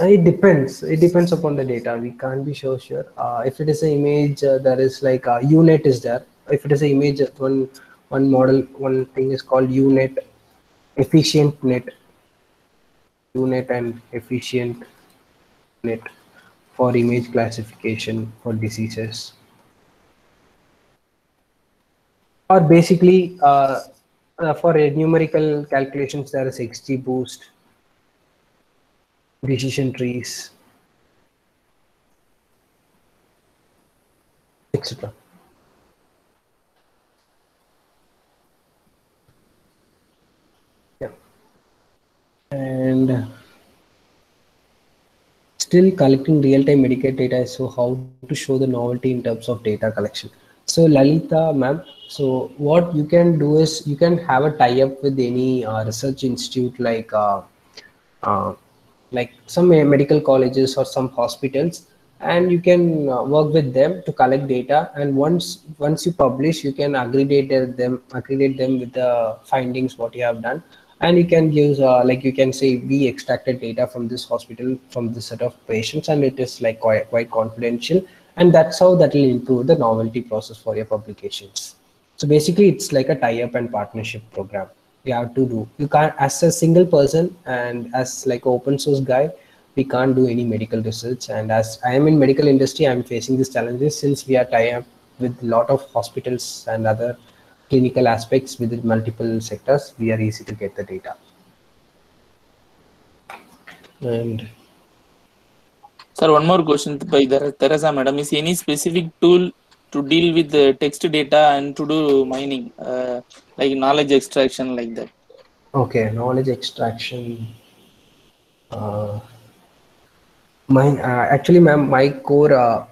It depends. It depends upon the data. We can't be so sure. If it is an image, there is like UNet is there. If it is an image, one model, one thing is called UNet, efficient net, UNet and efficient net for image classification for diseases. Or basically, for numerical calculations, there is XGBoost, decision trees. etc. Yeah. And still collecting real-time Medicaid data, so how to show the novelty in terms of data collection. So Lalita ma'am, so what you can do is you can have a tie-up with any research institute uh, like some medical colleges or some hospitals, and you can work with them to collect data, and once you publish, you can aggregate them with the findings what you have done, and you can use like you can say we extracted data from this hospital from this set of patients, and it is like quite confidential, and that's how that will improve the novelty process for your publications. So basically it's like a tie-up and partnership program you have to do. You can't, as a single person and as like an open source guy, we can't do any medical research. And as I am in medical industry, I'm facing these challenges since we are tied up with a lot of hospitals and other clinical aspects within multiple sectors. We are easy to get the data. And sir, one more question by Teresa madam. Is any specific tool to deal with the text data and to do mining, like knowledge extraction like that? okay, knowledge extraction. Mine actually, ma'am, my core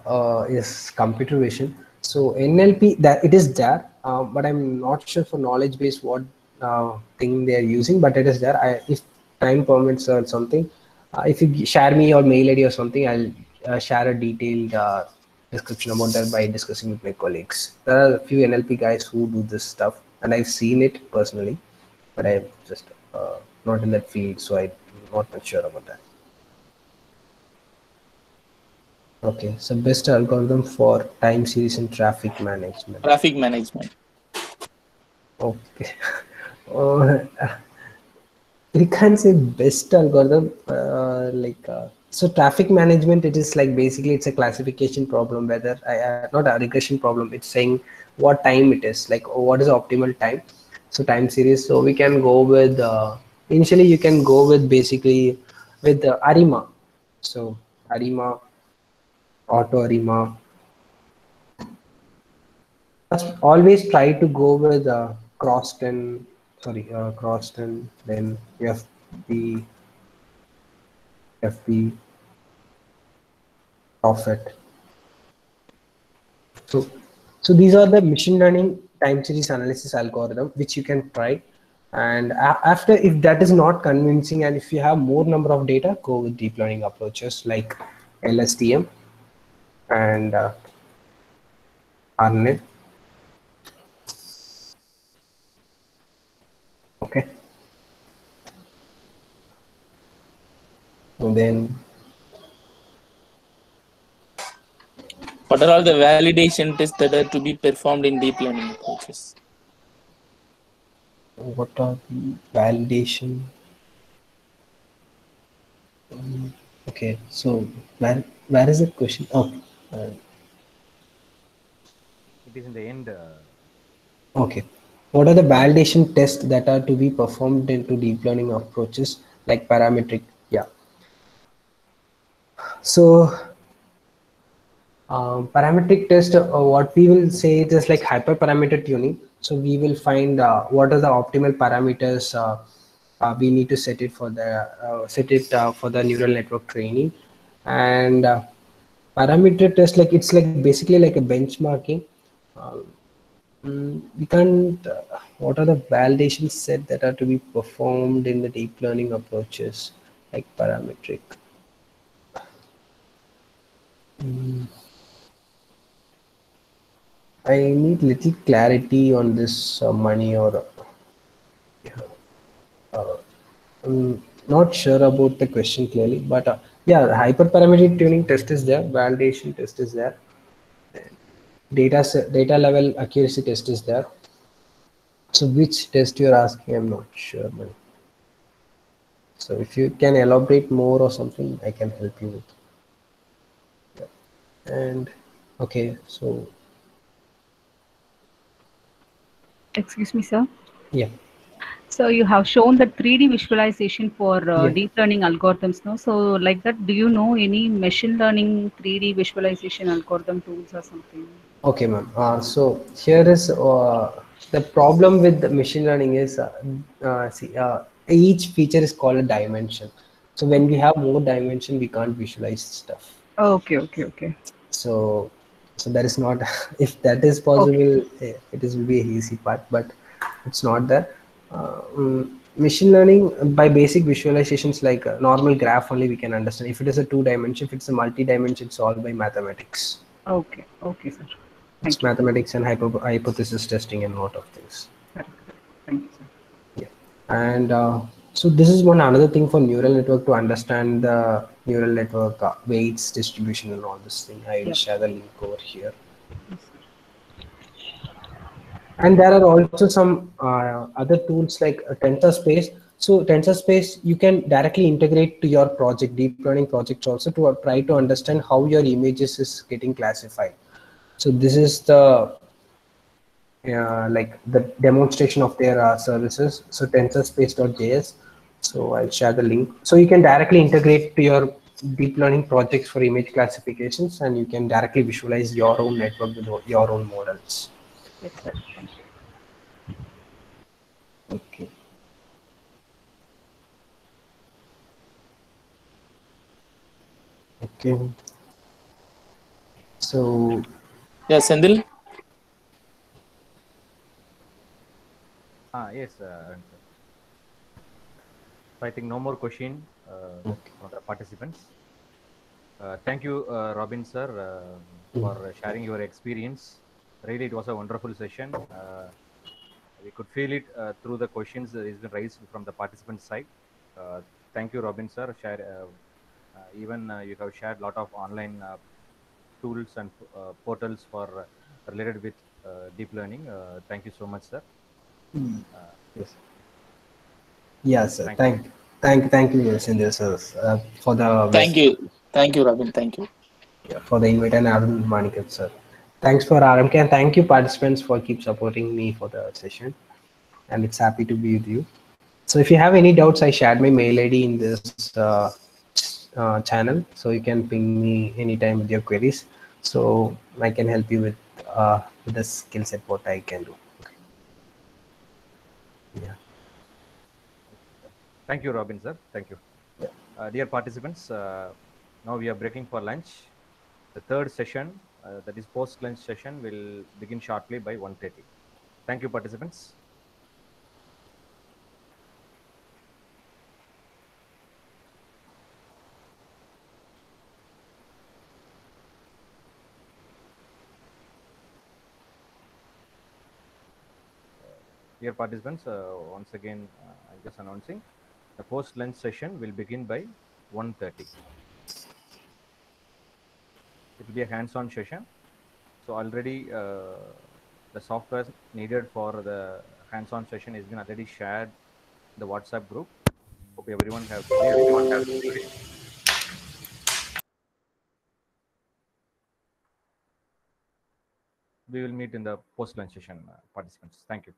is computer vision. So NLP that it is there, but I'm not sure for knowledge base what thing they are using, but it is there. If time permits or something, if you share me your mail ID or something, I'll share a detailed description about that by discussing with my colleagues. There are a few NLP guys who do this stuff, and I've seen it personally, but I'm just not in that field, so I'm not much sure about that. Okay, so best algorithm for time series and traffic management. Traffic management. Okay. You can't say best algorithm so traffic management, it is like basically it's a classification problem, whether not a regression problem, it's saying what time it is, like what is the optimal time. So time series, so we can go with initially you can go with basically with ARIMA. So ARIMA, auto ARIMA. Always try to go with Croston, then FP, Prophet. So these are the machine learning time series analysis algorithm which you can try. And after, if that is not convincing and if you have more number of data, go with deep learning approaches like LSTM and RNet. Okay. And then what are all the validation tests that are to be performed in deep learning approaches? What are the validation? Okay, so where is the question? Oh, it is in the end. Okay. What are the validation tests that are to be performed into deep learning approaches like parametric? Yeah. So parametric test, what we will say it is like hyperparameter tuning. So we will find what are the optimal parameters we need to set it for the neural network training, and parameter test, like it's like basically like a benchmarking. We can't. What are the validation set that are to be performed in the deep learning approaches like parametric? I need little clarity on this money or. I'm not sure about the question clearly, but yeah, the hyperparametric tuning test is there, validation test is there, data level accuracy test is there. So which test you're asking, I'm not sure, man. So if you can elaborate more or something, I can help you with. Yeah. And okay, so. Excuse me, sir. Yeah. So you have shown that 3D visualization for deep learning algorithms, no? So like that, do you know any machine learning 3D visualization algorithm tools or something? Okay, ma'am. So here is the problem with the machine learning is each feature is called a dimension. So when we have more dimension, we can't visualize stuff. Okay, okay, okay. So that is not if that is Okay. possible, it is will be a easy part, but it's not there. Machine learning by basic visualizations like a normal graph only we can understand. If it is a 2 dimension, if it's a multi-dimension, it's all by mathematics. Okay, okay, sir. It's Thank you. mathematics and hypothesis testing and a lot of things. Correct. Thank you, sir. Yeah. And so this is one another thing for neural network to understand the neural network weights distribution and all this thing. I will Yep. share the link over here. Yes, sir. And there are also some other tools like TensorSpace. So TensorSpace, you can directly integrate to your project, deep learning projects also to try to understand how your images is getting classified. So this is the like the demonstration of their services. So tensorspace.js. So I'll share the link. So you can directly integrate to your deep learning projects for image classifications, and you can directly visualize your own network with your own models. Yes, sir. Thank you. Okay. Okay. So Yeah, Sendil. Yes, answer. So I think no more question from the participants. Thank you, Robin sir, for sharing your experience. Really, it was a wonderful session. We could feel it through the questions that has been raised from the participant side. Thank you, Robin sir. Even you have shared a lot of online tools and portals for related with deep learning. Thank you so much, sir. yes. Yes, sir. Thank you, Sindhya sir, for the Thank you, Robin. Thank you. Yeah, for the invite, and Arun Manikam sir. Thanks for RMK, and thank you participants for keep supporting me for the session. And it's happy to be with you. So if you have any doubts, I shared my mail ID in this channel, so you can ping me anytime with your queries. So I can help you with the skill set what I can do. Yeah. Thank you, Robin sir. Thank you. Dear participants, now we are breaking for lunch. The third session, that is post-lunch session, will begin shortly by 1:30. Thank you, participants. Dear participants, once again, I'm just announcing the post-lunch session will begin by 1:30. It will be a hands-on session. So already the software needed for the hands-on session has been already shared in the WhatsApp group. Hope everyone have. We will meet in the post-lunch session, participants. Thank you.